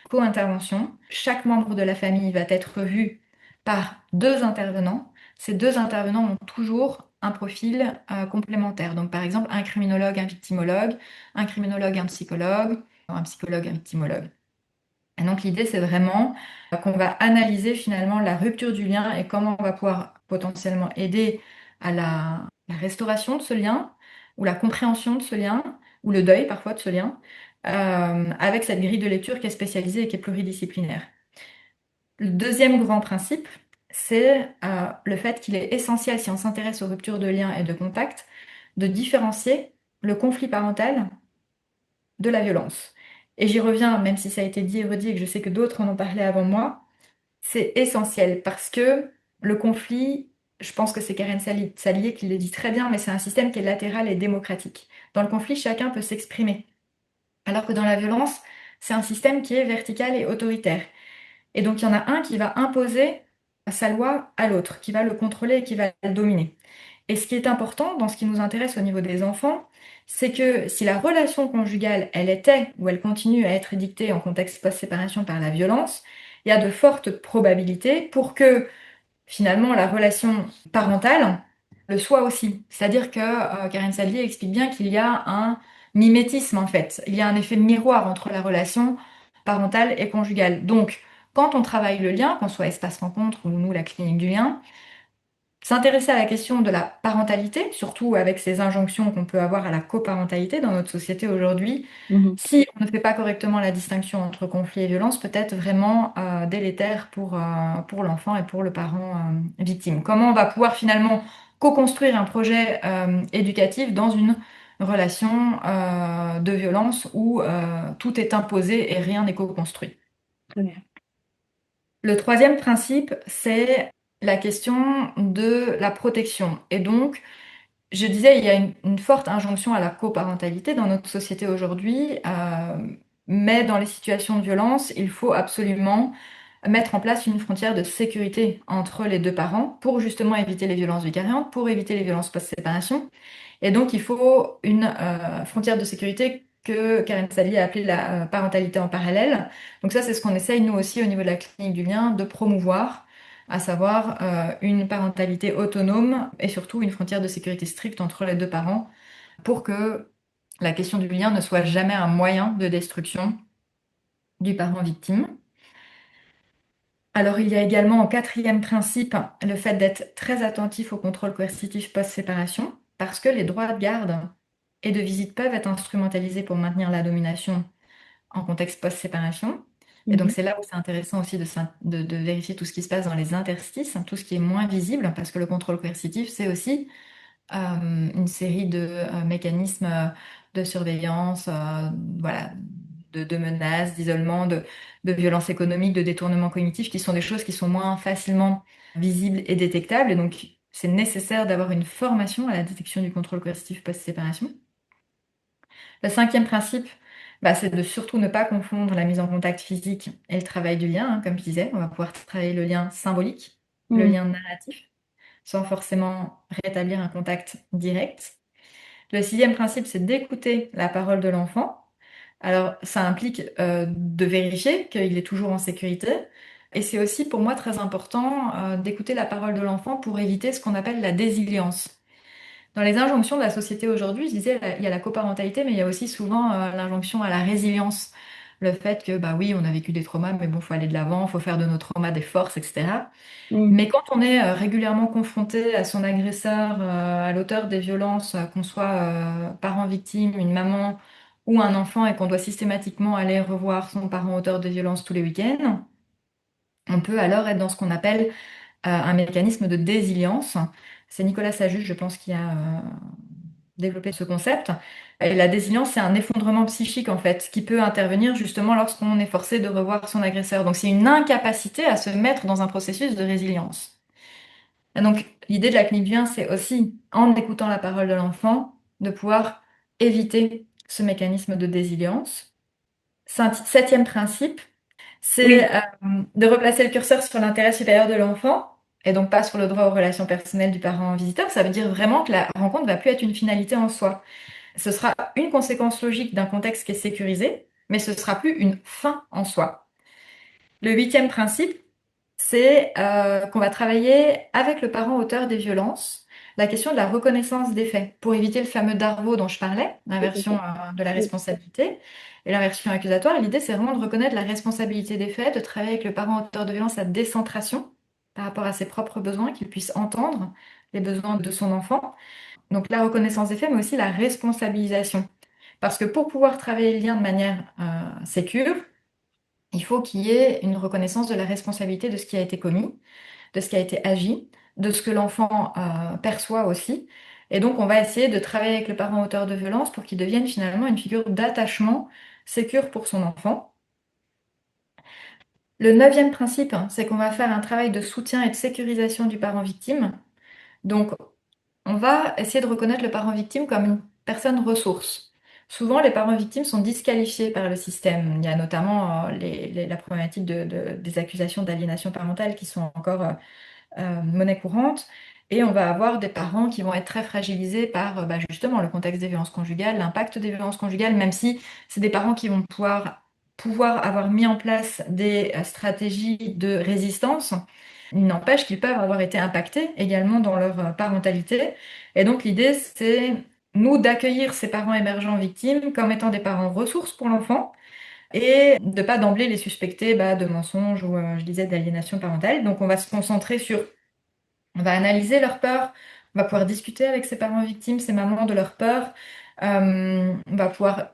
co-intervention. Chaque membre de la famille va être vu par deux intervenants. Ces deux intervenants ont toujours un profil complémentaire. Donc, par exemple, un criminologue, un criminologue, un psychologue, un victimologue. Et donc l'idée, c'est vraiment qu'on va analyser finalement la rupture du lien et comment on va pouvoir potentiellement aider à la restauration de ce lien, ou la compréhension de ce lien, ou le deuil parfois de ce lien, avec cette grille de lecture qui est spécialisée et qui est pluridisciplinaire. Le deuxième grand principe, c'est le fait qu'il est essentiel, si on s'intéresse aux ruptures de lien et de contact, de différencier le conflit parental de la violence. Et j'y reviens, même si ça a été dit et redit et que je sais que d'autres en ont parlé avant moi, c'est essentiel parce que le conflit, je pense que c'est Karen Salier qui le dit très bien, mais c'est un système qui est latéral et démocratique. Dans le conflit, chacun peut s'exprimer, alors que dans la violence, c'est un système qui est vertical et autoritaire. Et donc, il y en a un qui va imposer sa loi à l'autre, qui va le contrôler et qui va le dominer. Et ce qui est important dans ce qui nous intéresse au niveau des enfants, c'est que si la relation conjugale, elle était ou elle continue à être dictée en contexte post-séparation par la violence, il y a de fortes probabilités pour que finalement la relation parentale le soit aussi. C'est-à-dire que Karen Sadlier explique bien qu'il y a un mimétisme en fait. Il y a un effet miroir entre la relation parentale et conjugale. Donc, quand on travaille le lien, qu'on soit espace rencontre ou nous la clinique du lien, s'intéresser à la question de la parentalité, surtout avec ces injonctions qu'on peut avoir à la coparentalité dans notre société aujourd'hui, mhm. si on ne fait pas correctement la distinction entre conflit et violence, peut être vraiment délétère pour l'enfant et pour le parent victime. Comment on va pouvoir finalement co-construire un projet éducatif dans une relation de violence où tout est imposé et rien n'est co-construit. Très bien. Le troisième principe, c'est la question de la protection. Et donc, je disais, il y a une forte injonction à la coparentalité dans notre société aujourd'hui, mais dans les situations de violence, il faut absolument mettre en place une frontière de sécurité entre les deux parents pour justement éviter les violences vicariantes, pour éviter les violences post-séparation. Et donc, il faut une frontière de sécurité que Karen Sally a appelée la parentalité en parallèle. Donc ça, c'est ce qu'on essaye, nous aussi, au niveau de la clinique du lien, de promouvoir, à savoir une parentalité autonome et surtout une frontière de sécurité stricte entre les deux parents pour que la question du lien ne soit jamais un moyen de destruction du parent victime. Alors, il y a également en quatrième principe le fait d'être très attentif au contrôle coercitif post-séparation, parce que les droits de garde et de visite peuvent être instrumentalisés pour maintenir la domination en contexte post-séparation. Et donc, Mhm. c'est là où c'est intéressant aussi de vérifier tout ce qui se passe dans les interstices, tout ce qui est moins visible, parce que le contrôle coercitif, c'est aussi une série de mécanismes de surveillance, voilà, de menaces, d'isolement, de violences économiques, de détournement cognitif, qui sont des choses qui sont moins facilement visibles et détectables. Et donc, c'est nécessaire d'avoir une formation à la détection du contrôle coercitif post-séparation. Le cinquième principe, bah, c'est de surtout ne pas confondre la mise en contact physique et le travail du lien. Hein, comme je disais, on va pouvoir travailler le lien symbolique, le Mhm. lien narratif, sans forcément rétablir un contact direct. Le sixième principe, c'est d'écouter la parole de l'enfant. Alors, ça implique de vérifier qu'il est toujours en sécurité. Et c'est aussi pour moi très important d'écouter la parole de l'enfant pour éviter ce qu'on appelle la désilience. Dans les injonctions de la société aujourd'hui, je disais, il y a la coparentalité, mais il y a aussi souvent l'injonction à la résilience. Le fait que, bah oui, on a vécu des traumas, mais bon, faut aller de l'avant, faut faire de nos traumas des forces, etc. Mhm. Mais quand on est régulièrement confronté à son agresseur, à l'auteur des violences, qu'on soit parent victime, une maman ou un enfant, et qu'on doit systématiquement aller revoir son parent auteur de violences tous les week-ends, on peut alors être dans ce qu'on appelle un mécanisme de désilience, C'est Nicolas Sajuste, je pense, qui a développé ce concept. Et la résilience, c'est un effondrement psychique, en fait, qui peut intervenir justement lorsqu'on est forcé de revoir son agresseur. Donc, c'est une incapacité à se mettre dans un processus de résilience. Et donc, l'idée de la clinique du lien, c'est aussi, en écoutant la parole de l'enfant, de pouvoir éviter ce mécanisme de résilience. Septième principe, c'est Oui, de replacer le curseur sur l'intérêt supérieur de l'enfant et donc pas sur le droit aux relations personnelles du parent visiteur. Ça veut dire vraiment que la rencontre ne va plus être une finalité en soi. Ce sera une conséquence logique d'un contexte qui est sécurisé, mais ce sera plus une fin en soi. Le huitième principe, c'est qu'on va travailler avec le parent auteur des violences la question de la reconnaissance des faits pour éviter le fameux Darveau dont je parlais, tout à l'inversion fait. de la Oui, responsabilité et l'inversion accusatoire. L'idée, c'est vraiment de reconnaître la responsabilité des faits, de travailler avec le parent auteur de violence à décentration par rapport à ses propres besoins, qu'il puisse entendre les besoins de son enfant. Donc la reconnaissance des faits, mais aussi la responsabilisation. Parce que pour pouvoir travailler le lien de manière sécure, il faut qu'il y ait une reconnaissance de la responsabilité de ce qui a été commis, de ce qui a été agi, de ce que l'enfant perçoit aussi. Et donc, on va essayer de travailler avec le parent auteur de violence pour qu'il devienne finalement une figure d'attachement sécure pour son enfant. Le neuvième principe, hein, c'est qu'on va faire un travail de soutien et de sécurisation du parent victime. Donc, on va essayer de reconnaître le parent victime comme une personne ressource. Souvent, les parents victimes sont disqualifiés par le système. Il y a notamment la problématique des accusations d'aliénation parentale qui sont encore monnaie courante. Et on va avoir des parents qui vont être très fragilisés par justement le contexte des violences conjugales, l'impact des violences conjugales, même si c'est des parents qui vont pouvoir avoir mis en place des stratégies de résistance. Il n'empêche qu'ils peuvent avoir été impactés également dans leur parentalité. Et donc l'idée, c'est nous d'accueillir ces parents émergents victimes comme étant des parents ressources pour l'enfant et de pas d'emblée les suspecter de mensonges ou, je disais, d'aliénation parentale. Donc on va se concentrer sur on va analyser leurs peurs, on va pouvoir discuter avec ces parents victimes, ces mamans de leurs peurs. On va pouvoir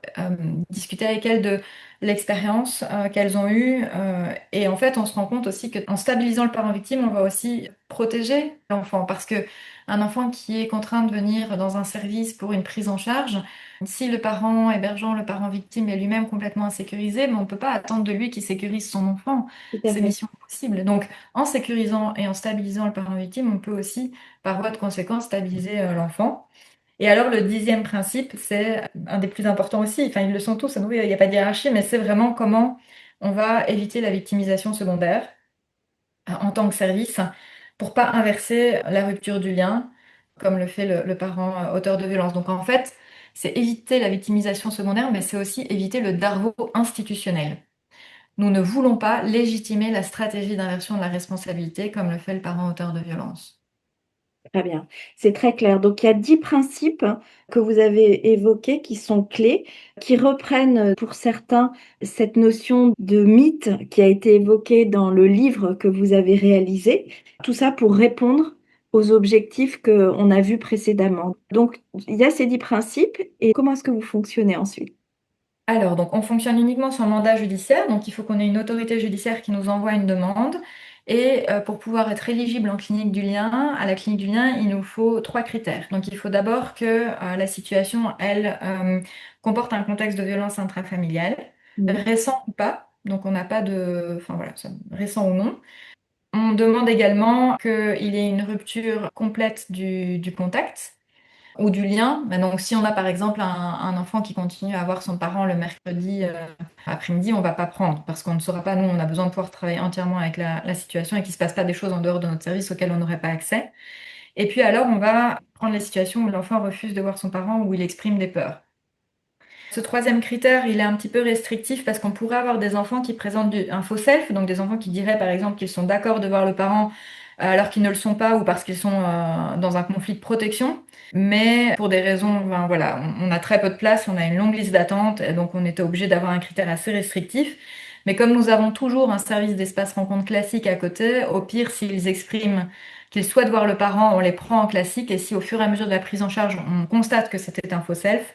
discuter avec elles de l'expérience qu'elles ont eue. Et en fait, on se rend compte aussi qu'en stabilisant le parent victime, on va aussi protéger l'enfant. Parce que un enfant qui est contraint de venir dans un service pour une prise en charge, si le parent hébergeant, le parent victime est lui-même complètement insécurisé, mais on ne peut pas attendre de lui qu'il sécurise son enfant. tout à C'est fait. mission impossible. Donc, en sécurisant et en stabilisant le parent victime, on peut aussi, par voie de conséquence, stabiliser l'enfant. Et alors, le dixième principe, c'est un des plus importants aussi. Enfin, ils le sont tous, à nouveau, il n'y a pas de hiérarchie, mais c'est vraiment comment on va éviter la victimisation secondaire en tant que service pour pas inverser la rupture du lien, comme le fait le parent auteur de violence. Donc, en fait, c'est éviter la victimisation secondaire, mais c'est aussi éviter le darveau institutionnel. Nous ne voulons pas légitimer la stratégie d'inversion de la responsabilité comme le fait le parent auteur de violence. Très bien, c'est très clair. Donc, il y a 10 principes que vous avez évoqués qui sont clés, qui reprennent pour certains cette notion de mythe qui a été évoquée dans le livre que vous avez réalisé. Tout ça pour répondre aux objectifs qu'on a vus précédemment. Donc, il y a ces 10 principes et comment est-ce que vous fonctionnez ensuite? Alors, donc, on fonctionne uniquement sur mandat judiciaire, donc il faut qu'on ait une autorité judiciaire qui nous envoie une demande. Et pour pouvoir être éligible en clinique du lien, à la clinique du lien, il nous faut trois critères. Donc, il faut d'abord que la situation, elle, comporte un contexte de violence intrafamiliale, Oui, récent ou pas. Donc, on n'a pas de, enfin voilà, récent ou non. On demande également qu'il y ait une rupture complète du contact ou du lien. Mais donc, si on a par exemple un enfant qui continue à voir son parent le mercredi après-midi, on va pas prendre parce qu'on ne saura pas, nous, on a besoin de pouvoir travailler entièrement avec la situation et qu'il ne se passe pas des choses en dehors de notre service auxquelles on n'aurait pas accès. Et puis alors, on va prendre les situations où l'enfant refuse de voir son parent ou il exprime des peurs. Ce troisième critère, il est un petit peu restrictif parce qu'on pourrait avoir des enfants qui présentent un faux self, donc des enfants qui diraient par exemple qu'ils sont d'accord de voir le parent alors qu'ils ne le sont pas ou parce qu'ils sont dans un conflit de protection. Mais pour des raisons, ben, voilà, on a très peu de place, on a une longue liste d'attente et donc on était obligé d'avoir un critère assez restrictif. Mais comme nous avons toujours un service d'espace rencontre classique à côté, au pire, s'ils expriment qu'ils souhaitent voir le parent, on les prend en classique et si au fur et à mesure de la prise en charge, on constate que c'était un faux self,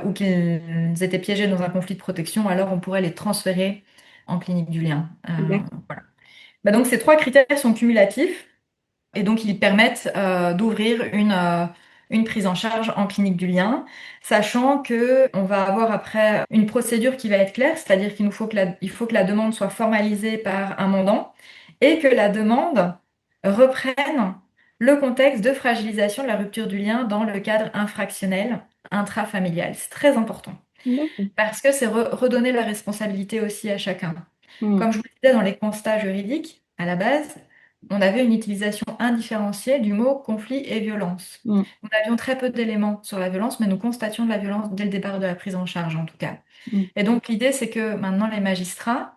ou qu'ils étaient piégés dans un conflit de protection, alors on pourrait les transférer en clinique du lien. d'accord. Voilà. Donc ces trois critères sont cumulatifs. Et donc, ils permettent d'ouvrir une prise en charge en clinique du lien, sachant que on va avoir après une procédure qui va être claire, c'est-à-dire il faut que la demande soit formalisée par un mandant et que la demande reprenne le contexte de fragilisation de la rupture du lien dans le cadre infractionnel intrafamilial. C'est très important D'accord. parce que c'est redonner la responsabilité aussi à chacun. Mm. Comme je vous le disais dans les constats juridiques, à la base, on avait une utilisation indifférenciée du mot conflit et violence. Mm. Nous avions très peu d'éléments sur la violence, mais nous constations de la violence dès le départ de la prise en charge, en tout cas. Mm. Et donc l'idée, c'est que maintenant les magistrats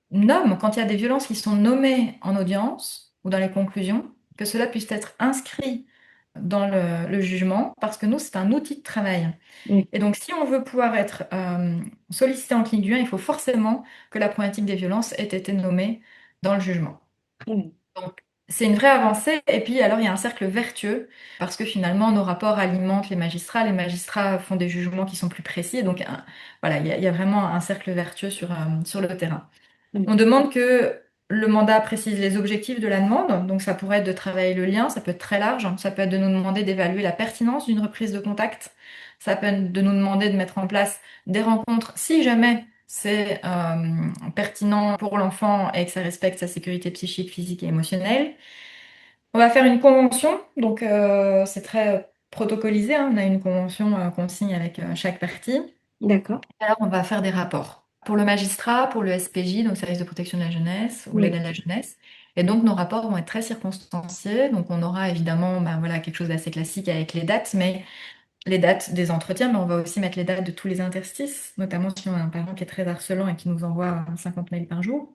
nomment, quand il y a des violences qui sont nommées en audience ou dans les conclusions, que cela puisse être inscrit dans le jugement, parce que nous, c'est un outil de travail. Oui. Et donc, si on veut pouvoir être sollicité en clinique du 1, il faut forcément que la problématique des violences ait été nommée dans le jugement. Très bien. Donc, c'est une vraie avancée. Et puis, alors, il y a un cercle vertueux, parce que finalement, nos rapports alimentent les magistrats font des jugements qui sont plus précis. Donc, voilà, il y a vraiment un cercle vertueux sur le terrain. Oui. On demande que le mandat précise les objectifs de la demande, donc ça pourrait être de travailler le lien, ça peut être très large, hein. Ça peut être de nous demander d'évaluer la pertinence d'une reprise de contact, ça peut être de nous demander de mettre en place des rencontres si jamais c'est pertinent pour l'enfant et que ça respecte sa sécurité psychique, physique et émotionnelle. On va faire une convention, donc c'est très protocolisé, hein. On a une convention qu'on signe avec chaque partie. D'accord. Alors, on va faire des rapports pour le magistrat, pour le SPJ, donc service de protection de la jeunesse, ou l'aide Oui. à la jeunesse. Et donc, nos rapports vont être très circonstanciés. Donc, on aura évidemment ben, voilà, quelque chose d'assez classique avec les dates, mais les dates des entretiens, mais on va aussi mettre les dates de tous les interstices, notamment si on a un parent qui est très harcelant et qui nous envoie 50 mails par jour.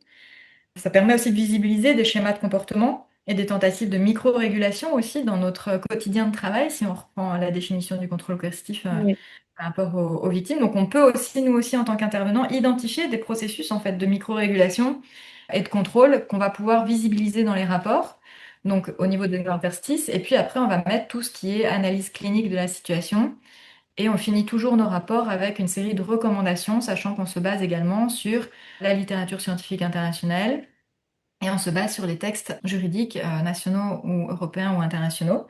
Ça permet aussi de visibiliser des schémas de comportement et des tentatives de micro-régulation aussi dans notre quotidien de travail, si on reprend la définition du contrôle coercitif Oui. par rapport aux victimes. Donc on peut aussi, nous aussi, en tant qu'intervenants, identifier des processus en fait de micro-régulation et de contrôle qu'on va pouvoir visibiliser dans les rapports, donc au niveau des interstices. Et puis après, on va mettre tout ce qui est analyse clinique de la situation. Et on finit toujours nos rapports avec une série de recommandations, sachant qu'on se base également sur la littérature scientifique internationale et on se base sur les textes juridiques nationaux ou européens ou internationaux.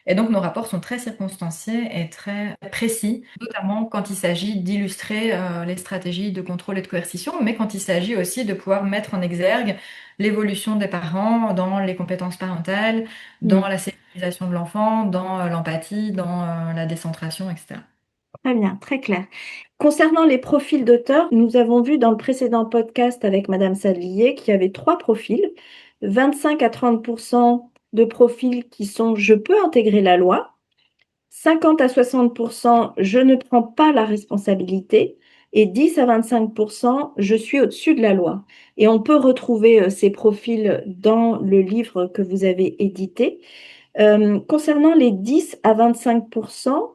Et donc nos rapports sont très circonstanciés et très précis, notamment quand il s'agit d'illustrer les stratégies de contrôle et de coercition, mais quand il s'agit aussi de pouvoir mettre en exergue l'évolution des parents dans les compétences parentales, dans Mm. la sécurisation de l'enfant, dans l'empathie, dans la décentration, etc. Très bien, très clair. Concernant les profils d'auteurs, nous avons vu dans le précédent podcast avec Madame Sadlier qu'il y avait trois profils, 25 à 30% de profils qui sont je peux intégrer la loi, 50 à 60% je ne prends pas la responsabilité et 10 à 25% je suis au-dessus de la loi. Et on peut retrouver ces profils dans le livre que vous avez édité. Concernant les 10 à 25%,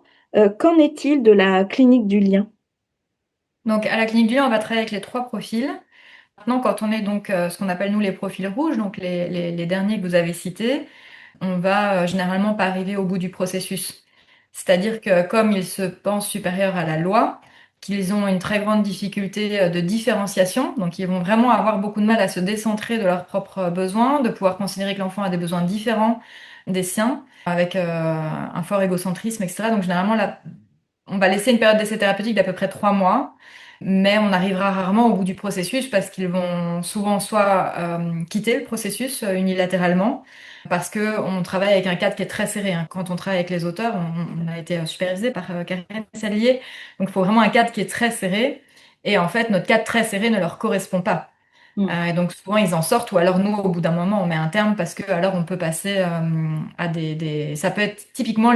qu'en est-il de la clinique du lien? Donc à la clinique du lien, on va travailler avec les trois profils. Maintenant, quand on est donc ce qu'on appelle nous les profils rouges, donc les derniers que vous avez cités, on va généralement pas arriver au bout du processus. C'est-à-dire que comme ils se pensent supérieurs à la loi, qu'ils ont une très grande difficulté de différenciation, donc ils vont vraiment avoir beaucoup de mal à se décentrer de leurs propres besoins, de pouvoir considérer que l'enfant a des besoins différents des siens, avec un fort égocentrisme, etc. Donc généralement, là, on va laisser une période d'essai thérapeutique d'à peu près 3 mois, mais on arrivera rarement au bout du processus parce qu'ils vont souvent soit quitter le processus unilatéralement, parce que on travaille avec un cadre qui est très serré, hein. Quand on travaille avec les auteurs, on a été supervisé par Karine Salier, donc il faut vraiment un cadre qui est très serré. Et en fait, notre cadre très serré ne leur correspond pas. Hmm. Et donc souvent ils en sortent, ou alors nous, au bout d'un moment, on met un terme parce que alors on peut passer à Ça peut être typiquement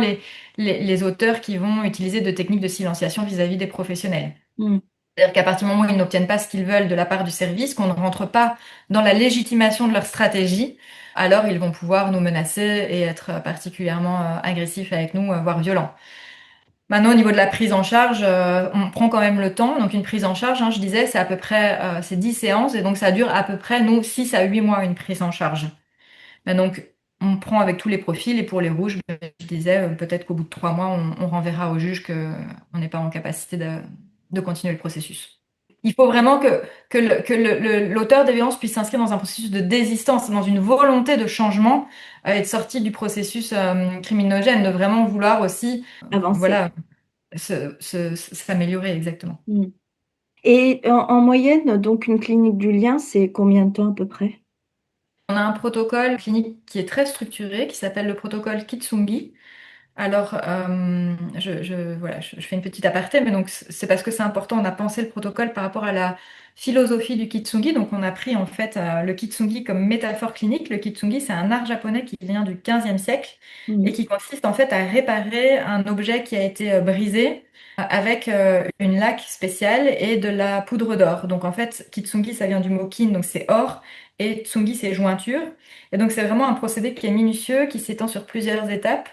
les auteurs qui vont utiliser de techniques de silenciation vis-à-vis des professionnels. Hmm. C'est-à-dire qu'à partir du moment où ils n'obtiennent pas ce qu'ils veulent de la part du service, qu'on ne rentre pas dans la légitimation de leur stratégie, alors ils vont pouvoir nous menacer et être particulièrement agressifs avec nous, voire violents. Maintenant, au niveau de la prise en charge, on prend quand même le temps. Donc, une prise en charge, hein, je disais, c'est à peu près c'est 10 séances et donc ça dure à peu près, nous, 6 à 8 mois une prise en charge. Mais donc, on prend avec tous les profils et pour les rouges, je disais, peut-être qu'au bout de 3 mois, on renverra au juge qu'on n'est pas en capacité de continuer le processus. Il faut vraiment que l'auteur des violences puisse s'inscrire dans un processus de désistance, dans une volonté de changement et de sortie du processus criminogène, de vraiment vouloir aussi, Avancer. voilà, s'améliorer exactement. Mm. Et en moyenne, donc une clinique du lien, c'est combien de temps à peu près? On a un protocole clinique qui est très structuré, qui s'appelle le protocole Kitsungi. Alors, voilà, je fais une petite aparté, mais donc c'est parce que c'est important. On a pensé le protocole par rapport à la philosophie du Kitsungi. Donc, on a pris en fait le Kitsungi comme métaphore clinique. Le Kitsungi, c'est un art japonais qui vient du 15e siècle et Mm. qui consiste en fait à réparer un objet qui a été brisé avec une laque spéciale et de la poudre d'or. Donc, en fait, Kitsungi, ça vient du mot kin, donc c'est or, et tsungi, c'est jointure. Et donc, c'est vraiment un procédé qui est minutieux, qui s'étend sur plusieurs étapes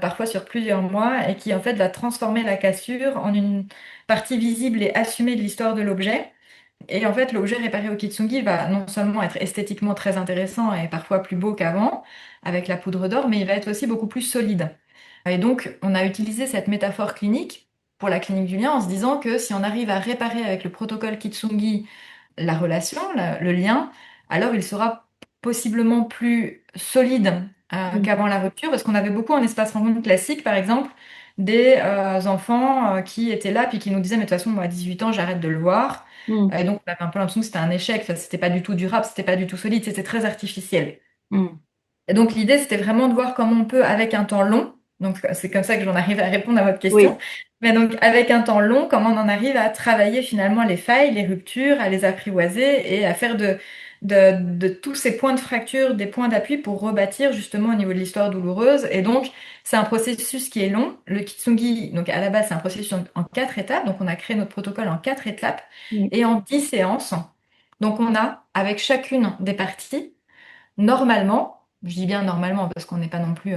parfois sur plusieurs mois, et qui en fait va transformer la cassure en une partie visible et assumée de l'histoire de l'objet. Et en fait, l'objet réparé au Kitsungi va non seulement être esthétiquement très intéressant et parfois plus beau qu'avant, avec la poudre d'or, mais il va être aussi beaucoup plus solide. Et donc, on a utilisé cette métaphore clinique pour la clinique du lien en se disant que si on arrive à réparer avec le protocole Kitsungi la relation, le lien, alors il sera possiblement plus solide Mm. qu'avant la rupture, parce qu'on avait beaucoup en espace rencontre classique, par exemple, des enfants qui étaient là, puis qui nous disaient, mais de toute façon, moi, à 18 ans, j'arrête de le voir. Mm. Et donc, on avait un peu l'impression que c'était un échec, enfin, c'était pas du tout durable, c'était pas du tout solide, c'était très artificiel. Mm. Et donc l'idée, c'était vraiment de voir comment on peut, avec un temps long, donc c'est comme ça que j'en arrive à répondre à votre question, Oui, mais donc avec un temps long, comment on en arrive à travailler finalement les failles, les ruptures, à les apprivoiser et à faire de tous ces points de fracture des points d'appui pour rebâtir justement au niveau de l'histoire douloureuse. Et donc c'est un processus qui est long. Le Kitsungi, donc à la base, c'est un processus en 4 étapes, donc on a créé notre protocole en 4 étapes oui. et en 10 séances. Donc on a, avec chacune des parties, normalement, je dis bien normalement parce qu'on n'est pas non plus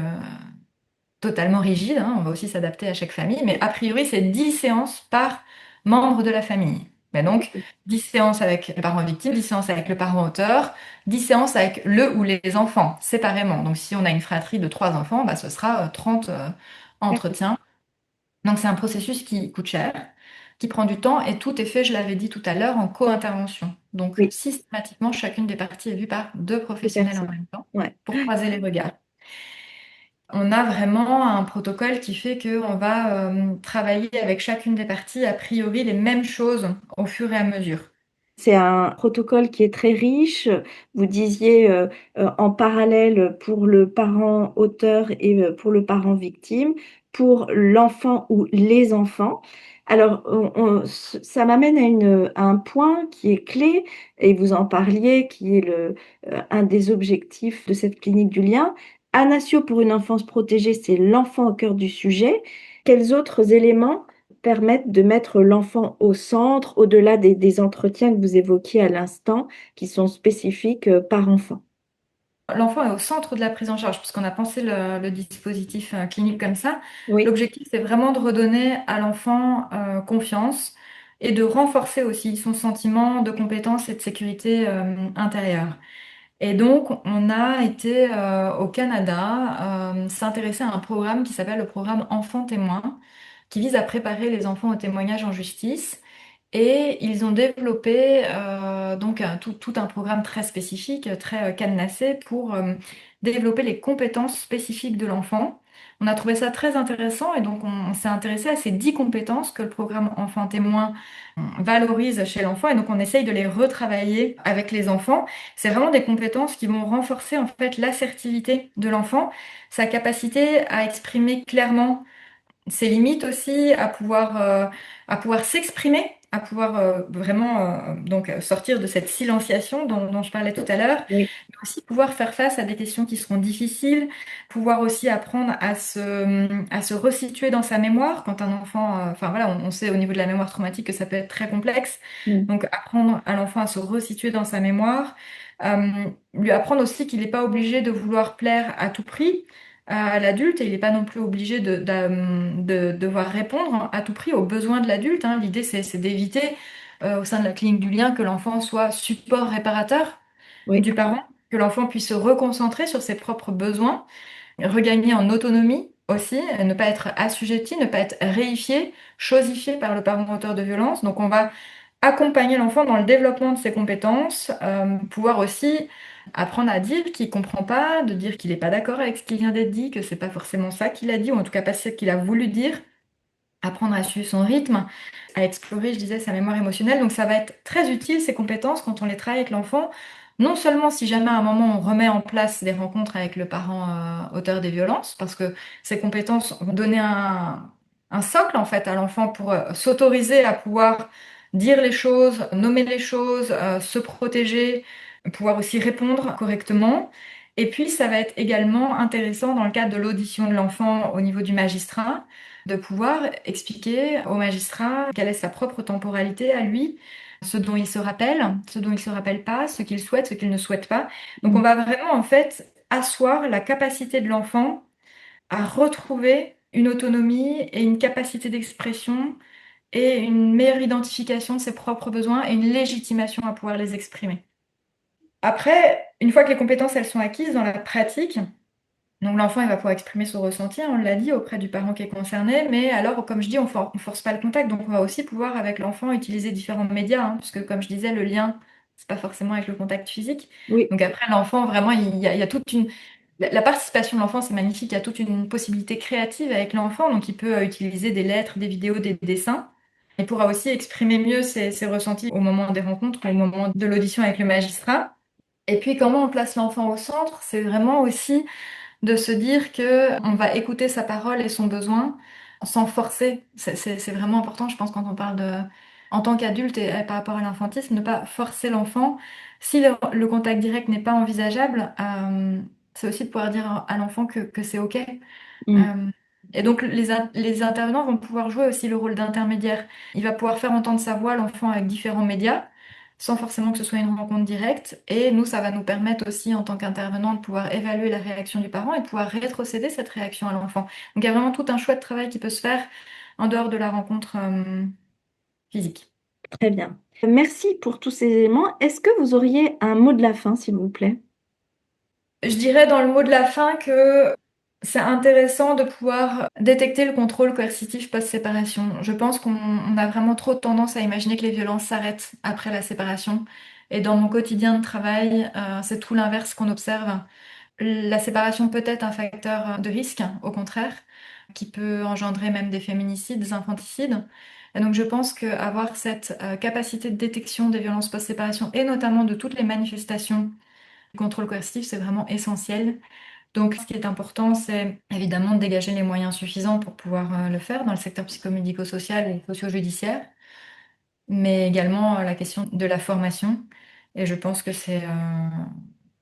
totalement rigide, hein, on va aussi s'adapter à chaque famille, mais a priori, c'est 10 séances par membre de la famille. Mais donc, 10 séances avec le parent victime, 10 séances avec le parent auteur, 10 séances avec le ou les enfants séparément. Donc, si on a une fratrie de 3 enfants, bah, ce sera 30 D'accord. entretiens. Donc, c'est un processus qui coûte cher, qui prend du temps, et tout est fait, je l'avais dit tout à l'heure, en co-intervention. Donc, Oui, systématiquement, chacune des parties est vue par deux deux professionnels en personnes. même temps Ouais. pour croiser les regards. On a vraiment un protocole qui fait qu'on va travailler avec chacune des parties, a priori, les mêmes choses au fur et à mesure. C'est un protocole qui est très riche. Vous disiez, en parallèle pour le parent auteur et pour le parent victime, pour l'enfant ou les enfants. Alors, ça m'amène à un point qui est clé et vous en parliez, qui est un des objectifs de cette clinique du lien. Anasio pour une enfance protégée, c'est l'enfant au cœur du sujet. Quels autres éléments permettent de mettre l'enfant au centre, au-delà des entretiens que vous évoquiez à l'instant, qui sont spécifiques par enfant? L'enfant est au centre de la prise en charge, puisqu'on a pensé le dispositif clinique comme ça. Oui, L'objectif, c'est vraiment de redonner à l'enfant confiance et de renforcer aussi son sentiment de compétence et de sécurité intérieure. Et donc, on a été au Canada s'intéresser à un programme qui s'appelle le programme Enfants témoins, qui vise à préparer les enfants au témoignage en justice. Et ils ont développé donc tout un programme très spécifique, très cadenassé pour développer les compétences spécifiques de l'enfant. On a trouvé ça très intéressant et donc on s'est intéressé à ces 10 compétences que le programme Enfants témoins valorise chez l'enfant et donc on essaye de les retravailler avec les enfants. C'est vraiment des compétences qui vont renforcer en fait l'assertivité de l'enfant, sa capacité à exprimer clairement ses limites aussi, à pouvoir s'exprimer, à pouvoir vraiment donc sortir de cette silenciation dont je parlais tout à l'heure, oui, mais aussi pouvoir faire face à des questions qui seront difficiles, pouvoir aussi apprendre à se resituer dans sa mémoire quand un enfant, enfin voilà, on sait au niveau de la mémoire traumatique que ça peut être très complexe, mm, donc apprendre à l'enfant à se resituer dans sa mémoire, euh, lui apprendre aussi qu'il n'est pas obligé de vouloir plaire à tout prix à l'adulte et il n'est pas non plus obligé de devoir répondre à tout prix aux besoins de l'adulte, hein. L'idée, c'est d'éviter au sein de la clinique du lien que l'enfant soit support réparateur oui, du parent, que l'enfant puisse se reconcentrer sur ses propres besoins, regagner en autonomie aussi, ne pas être assujetti, ne pas être réifié, chosifié par le parent auteur de violence. Donc on va accompagner l'enfant dans le développement de ses compétences, pouvoir aussi apprendre à dire qu'il comprend pas, de dire qu'il n'est pas d'accord avec ce qui vient d'être dit, que c'est pas forcément ça qu'il a dit, ou en tout cas pas ce qu'il a voulu dire, apprendre à suivre son rythme, à explorer, je disais, sa mémoire émotionnelle. Donc ça va être très utile, ces compétences, quand on les travaille avec l'enfant. Non seulement si jamais à un moment on remet en place des rencontres avec le parent auteur des violences, parce que ces compétences vont donner un socle en fait à l'enfant pour s'autoriser à pouvoir dire les choses, nommer les choses, se protéger, pouvoir aussi répondre correctement. Et puis ça va être également intéressant dans le cadre de l'audition de l'enfant au niveau du magistrat de pouvoir expliquer au magistrat quelle est sa propre temporalité à lui, ce dont il se rappelle, ce dont il se rappelle pas, ce qu'il souhaite, ce qu'il ne souhaite pas. Donc on va vraiment en fait asseoir la capacité de l'enfant à retrouver une autonomie et une capacité d'expression et une meilleure identification de ses propres besoins et une légitimation à pouvoir les exprimer. Après, une fois que les compétences elles sont acquises dans la pratique, donc l'enfant, il va pouvoir exprimer son ressenti, on l'a dit, auprès du parent qui est concerné, mais alors, comme je dis, on force pas le contact, donc on va aussi pouvoir, avec l'enfant, utiliser différents médias, hein, puisque, comme je disais, le lien, c'est pas forcément avec le contact physique. Oui, Donc après, l'enfant, vraiment, il y a toute une... La participation de l'enfant, c'est magnifique, il y a toute une possibilité créative avec l'enfant, donc il peut utiliser des lettres, des vidéos, des dessins. Il pourra aussi exprimer mieux ses ressentis au moment des rencontres, au moment de l'audition avec le magistrat. Et puis, comment on place l'enfant au centre, c'est vraiment aussi de se dire que on va écouter sa parole et son besoin sans forcer. C'est vraiment important, je pense, quand on parle de, en tant qu'adulte et par rapport à l'infantisme, ne pas forcer l'enfant. Si le contact direct n'est pas envisageable, c'est aussi de pouvoir dire à l'enfant que c'est OK. mm, Euh, et donc, les intervenants vont pouvoir jouer aussi le rôle d'intermédiaire. Il va pouvoir faire entendre sa voix à l'enfant avec différents médias, sans forcément que ce soit une rencontre directe. Et nous, ça va nous permettre aussi, en tant qu'intervenant, de pouvoir évaluer la réaction du parent et de pouvoir rétrocéder cette réaction à l'enfant. Donc, il y a vraiment tout un choix de travail qui peut se faire en dehors de la rencontre, physique. très bien. Merci pour tous ces éléments. Est-ce que vous auriez un mot de la fin, s'il vous plaît? Je dirais dans le mot de la fin que c'est intéressant de pouvoir détecter le contrôle coercitif post-séparation. Je pense qu'on a vraiment trop tendance à imaginer que les violences s'arrêtent après la séparation. Et dans mon quotidien de travail, c'est tout l'inverse qu'on observe. La séparation peut être un facteur de risque, au contraire, qui peut engendrer même des féminicides, des infanticides. Et donc je pense qu'avoir cette capacité de détection des violences post-séparation et notamment de toutes les manifestations du contrôle coercitif, c'est vraiment essentiel. Donc, ce qui est important, c'est évidemment de dégager les moyens suffisants pour pouvoir le faire dans le secteur psychomédico-social et socio-judiciaire, mais également la question de la formation. Et je pense que c'est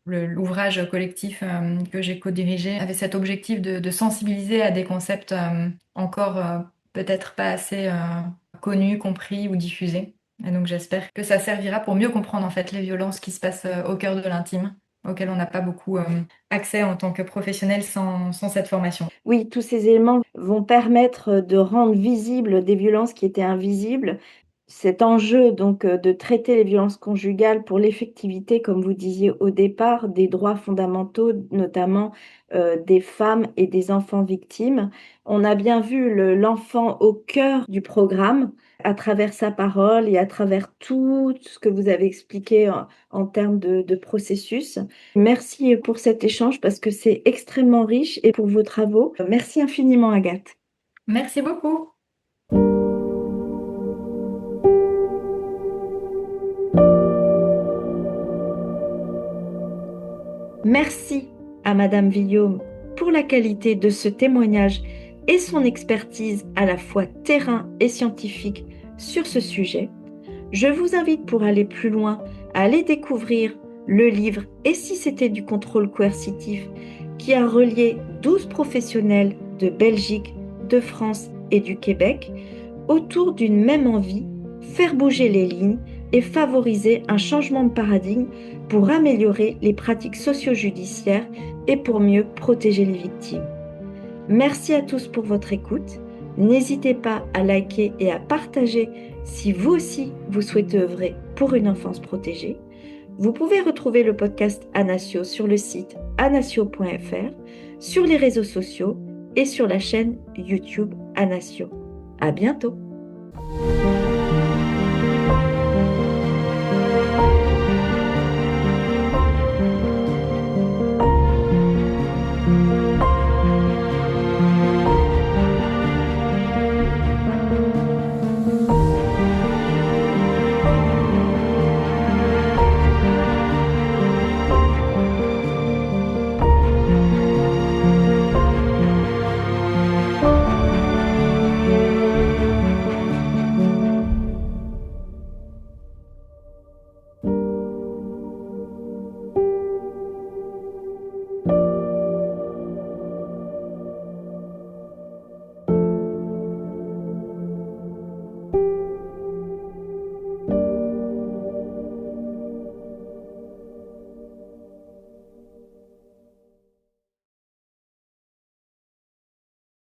l'ouvrage collectif que j'ai co-dirigé avait cet objectif de sensibiliser à des concepts encore peut-être pas assez connus, compris ou diffusés. Et donc, j'espère que ça servira pour mieux comprendre en fait les violences qui se passent au cœur de l'intime, auxquelles on n'a pas beaucoup accès en tant que professionnel sans cette formation. Oui, tous ces éléments vont permettre de rendre visibles des violences qui étaient invisibles. Cet enjeu donc de traiter les violences conjugales pour l'effectivité, comme vous disiez au départ, des droits fondamentaux, notamment des femmes et des enfants victimes. On a bien vu l'enfant au cœur du programme, à travers sa parole et à travers tout ce que vous avez expliqué en termes de processus. Merci pour cet échange parce que c'est extrêmement riche et pour vos travaux. Merci infiniment, Agathe. Merci beaucoup. Merci à Madame Villaume pour la qualité de ce témoignage et son expertise à la fois terrain et scientifique sur ce sujet. Je vous invite pour aller plus loin à aller découvrir le livre Et si c'était du contrôle coercitif qui a relié 12 professionnels de Belgique, de France et du Québec autour d'une même envie, faire bouger les lignes et favoriser un changement de paradigme pour améliorer les pratiques socio-judiciaires et pour mieux protéger les victimes. Merci à tous pour votre écoute. N'hésitez pas à liker et à partager si vous aussi vous souhaitez œuvrer pour une enfance protégée. Vous pouvez retrouver le podcast Anasio sur le site anasio.fr, sur les réseaux sociaux et sur la chaîne YouTube Anasio. À bientôt!